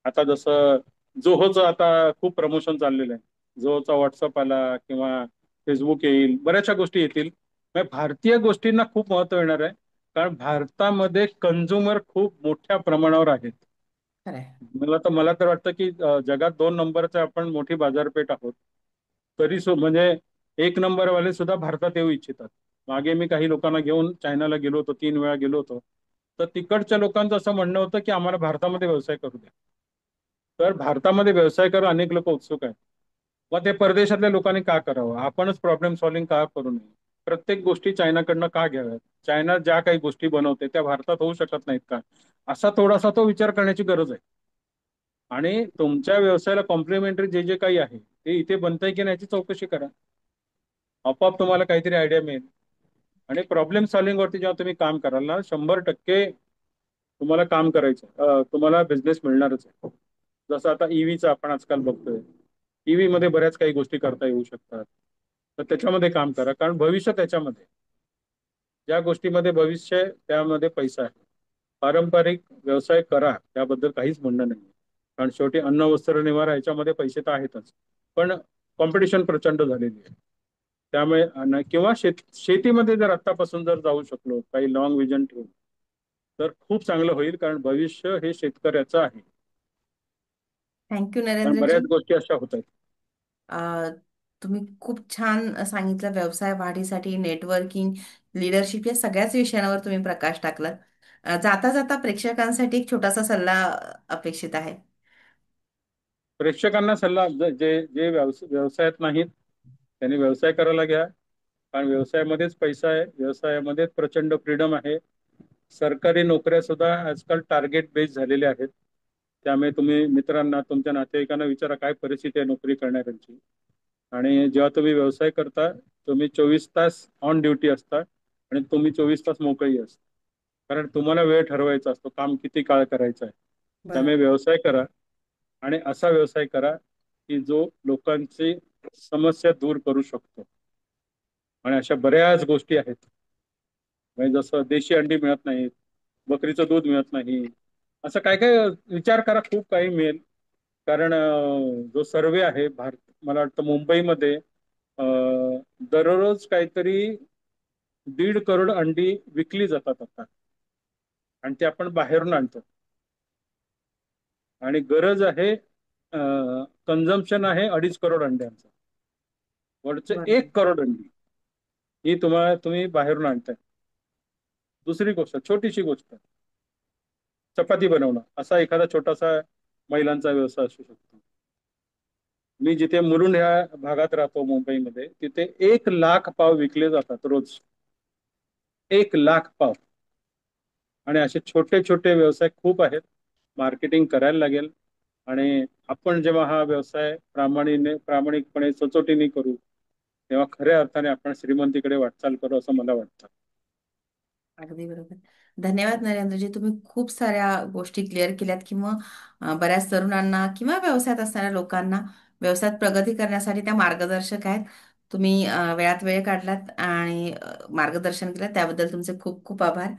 Speaker 2: आता जसं जोहोचं आता खूप प्रमोशन चाललेलं आहे. जोहोचा व्हॉट्सअप आला किंवा फेसबुक येईल, बऱ्याचशा गोष्टी येतील. म्हणजे भारतीय गोष्टींना खूप महत्व येणार आहे, कारण भारतामध्ये कंझ्युमर खूप मोठ्या प्रमाणावर आहेत.
Speaker 1: खरंय.
Speaker 2: मला तर वाटतं की जगात 2 नंबरचे आपण मोठी बाजारपेठ आहोत. म्हणजे 1 नंबरवाले सुद्धा भारतात येऊ इच्छितात. मागे मी काही लोकांना घेऊन चायनाला गेलो होतो, 3 वेळा गेलो होतो. तर तिकडच्या लोकांचं असं म्हणणं होतं की आम्हाला भारतामध्ये व्यवसाय करू द्या. तर भारतामध्ये व्यवसाय करायला अनेक लोक उत्सुक आहेत. मग ते परदेशातल्या लोकांनी का करावं? आपणच प्रॉब्लेम सॉल्व्हिंग का करू नये? प्रत्येक गोष्टी चायनाकडनं का घ्याव्यात? चायना ज्या काही गोष्टी बनवते त्या भारतात होऊ शकत नाहीत का? असा थोडासा तो विचार करण्याची गरज आहे. आणि तुमच्या व्यवसायाला कॉम्प्लिमेंटरी जे जे काही आहे ते इथे बनतंय की नाही याची चौकशी करा. आपोआप तुम्हाला काहीतरी आयडिया मिळेल. आणि प्रॉब्लेम सॉल्व्हिंग वरती जेव्हा तुम्ही काम कराल ना, 100% तुम्हाला काम करायचं, तुम्हाला बिझनेस मिळणारच आहे. जसं आता ईव्हीचं आपण आजकाल बघतोय. ईव्ही मध्ये बऱ्याच काही गोष्टी करता येऊ शकतात. तर त्याच्यामध्ये काम करा, कारण भविष्य त्याच्यामध्ये, ज्या गोष्टीमध्ये भविष्य आहे त्यामध्ये पैसा आहे. पारंपरिक व्यवसाय करा, त्याबद्दल काहीच म्हणणं नाही. कारण शेवटी अन्न वस्त्र निवारा याच्यामध्ये पैसे तर आहेतच. पण कॉम्पिटिशन प्रचंड झालेली आहे. त्यामुळे किंवा शेतीमध्ये जर आत्तापासून जर जाऊ शकलो काही लॉंग विजन ठेवून, तर खूप चांगलं होईल. कारण भविष्य हे शेतकऱ्याचं आहे.
Speaker 1: थँक्यू
Speaker 2: कारण
Speaker 1: नरेंद्रजी.
Speaker 2: बऱ्याच गोष्टी अशा होत आहेत.
Speaker 1: अ, तुम्ही खूप छान सांगितलं. व्यवसाय वाढीसाठी नेटवर्किंग, लिडरशिप या सगळ्याच विषयांवर तुम्ही प्रकाश टाकलात. जाता जाता प्रेक्षकांसाठी एक छोटासा सल्ला अपेक्षित आहे.
Speaker 2: प्रेक्षकांना सल्ला, जे जे व्यवसायात नाहीत त्यांनी व्यवसाय करायला घ्या. कारण व्यवसायामध्येच पैसा आहे, व्यवसायामध्येच प्रचंड फ्रीडम आहे. सरकारी नोकऱ्या सुद्धा आजकाल टार्गेट बेस्ड झालेल्या आहेत. त्यामुळे तुम्ही मित्रांना, तुमच्या नातेवाईकांना विचारा काय परिस्थिती आहे नोकरी करणाऱ्यांची. आणि जेव्हा तुम्ही व्यवसाय करता, तुम्ही 24 तास ऑन ड्युटी असता आणि तुम्ही 24 तास मोकळी असता. कारण तुम्हाला वेळ ठरवायचा असतो काम किती काळ करायचं आहे. त्यामुळे
Speaker 1: बरोबर.
Speaker 2: व्यवसाय करा. आणि असा व्यवसाय करा की जो लोकांची समस्या दूर करू शकतो. आणि अशा बऱ्याच गोष्टी आहेत. म्हणजे जसं देशी अंडी मिळत नाहीत, बकरीचं दूध मिळत नाही, असं काय काय विचार करा, खूप काही मिळेल. कारण जो सर्वे आहे भारत, मला वाटतं मुंबईमध्ये दररोज काहीतरी 1.5 करोड अंडी विकली जातात आता. आणि ते आपण बाहेरून आणतो. आणि गरज आहे, कन्झम्पशन आहे 2.5 करोड अंड्यांचं. वरचे
Speaker 1: बरोबर.
Speaker 2: 1 करोड अंडी ही तुम्ही बाहेरून आणताय. दुसरी गोष्ट, छोटीशी गोष्ट, चपाती बनवणं असा एखादा छोटासा महिलांचा व्यवसाय असू शकतो. मी जिथे मुलुंड ह्या भागात राहतो मुंबईमध्ये, तिथे 1 लाख पाव विकले जातात रोज. 1 लाख पाव. आणि असे छोटे छोटे व्यवसाय खूप आहेत. मार्केटिंग करायला लागेल. आणि आपण जेव्हा हा व्यवसाय प्रामाणिकपणे सचोटीने करू, तेव्हा खऱ्या अर्थाने आपण श्रीमंतीकडे वाटचाल करू असं मला वाटतं.
Speaker 1: अगदी बरोबर. धन्यवाद नरेंद्रजी. तुम्ही खूप साऱ्या गोष्टी क्लिअर केल्यात, किंवा बऱ्याच तरुणांना किंवा व्यवसायात असणाऱ्या लोकांना व्यवसायात प्रगती करण्यासाठी त्या मार्गदर्शक आहेत. तुम्ही वेळात वेळ काढलात आणि मार्गदर्शन केलं, त्याबद्दल तुमचे खूप खूप आभार.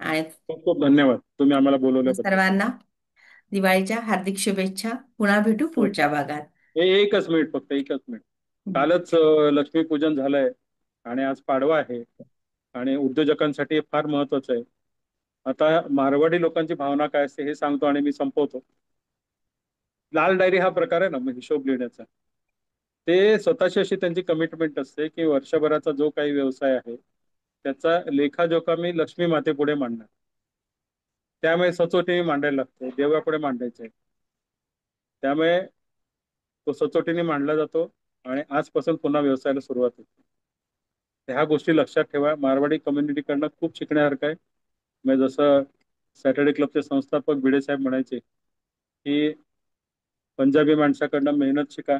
Speaker 1: आणि
Speaker 2: खूप खूप धन्यवाद तुम्ही आम्हाला बोलवल्याबद्दल.
Speaker 1: सर्वांना दिवाळीच्या हार्दिक शुभेच्छा. पुन्हा भेटू
Speaker 2: हो.
Speaker 1: पुढच्या भागात.
Speaker 2: एकच मिनिट, फक्त एकच मिनिट.
Speaker 1: हं.
Speaker 2: कालच लक्ष्मीपूजन झालंय आणि आज पाडवा आहे. आणि उद्योजकांसाठी हे फार महत्वाचं आहे. आता मारवाडी लोकांची भावना काय असते हे सांगतो आणि मी संपवतो. लाल डायरी हा प्रकार आहे ना, मग हिशोब लिहिण्याचा, ते स्वतःची अशी त्यांची कमिटमेंट असते की वर्षभराचा जो काही व्यवसाय आहे त्याचा लेखाजोखा मी लक्ष्मी मातेपुढे मांडणार. त्यामुळे सचोटी मांडायला लागते, देवापुढे मांडायचे. त्यामुळे तो सचोटीने मांडला जातो. आणि आजपासून पुन्हा व्यवसायाला सुरुवात होते. ह्या गोष्टी लक्षात ठेवा. मारवाडी कम्युनिटीकडनं खूप शिकण्यासारखं आहे. म्हणजे जसं सॅटर्डे क्लबचे संस्थापक भिडे साहेब म्हणायचे की पंजाबी माणसाकडनं मेहनत शिका,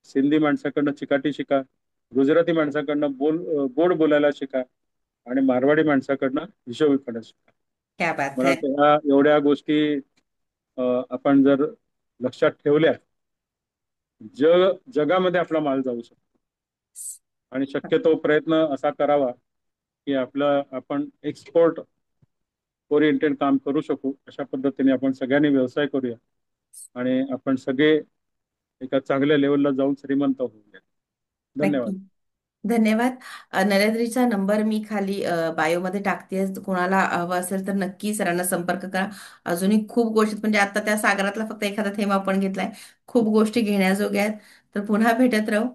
Speaker 2: सिंधी माणसाकडनं चिकाटी शिका, गुजराती माणसाकडनं गोड बोलायला शिका, आणि मारवाडी माणसाकडनं हिशोबीपणा शिका.
Speaker 1: क्या बात
Speaker 2: मला
Speaker 1: है.
Speaker 2: वाटतं ह्या एवढ्या गोष्टी आपण जर लक्षात ठेवल्या, जगामध्ये आपला माल जाऊ शकतो. आणि शक्यतो प्रयत्न असा करावा की आपण एक्सपोर्ट ओरिएंटेड काम करू शकू. अशा पद्धतीने आपण सगळ्यांनी व्यवसाय करूया आणि आपण सगळे एका चांगल्या लेवलला जाऊन श्रीमंत होऊया. धन्यवाद.
Speaker 1: नक्की. धन्यवाद. नरेंद्रीचा नंबर मी खाली बायोमध्ये टाकते. कोणाला हवं असेल तर नक्की सरांना संपर्क करा. अजूनही खूप गोष्टी म्हणजे आता त्या सागरातला फक्त एखादा थेंब आपण घेतलाय. खूप गोष्टी घेण्याजोग्या आहेत. तर पुन्हा भेटत राहू.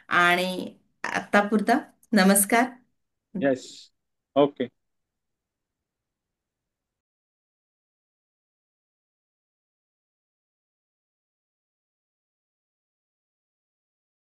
Speaker 1: आणि आता पुरता नमस्कार.
Speaker 2: येस. ओके.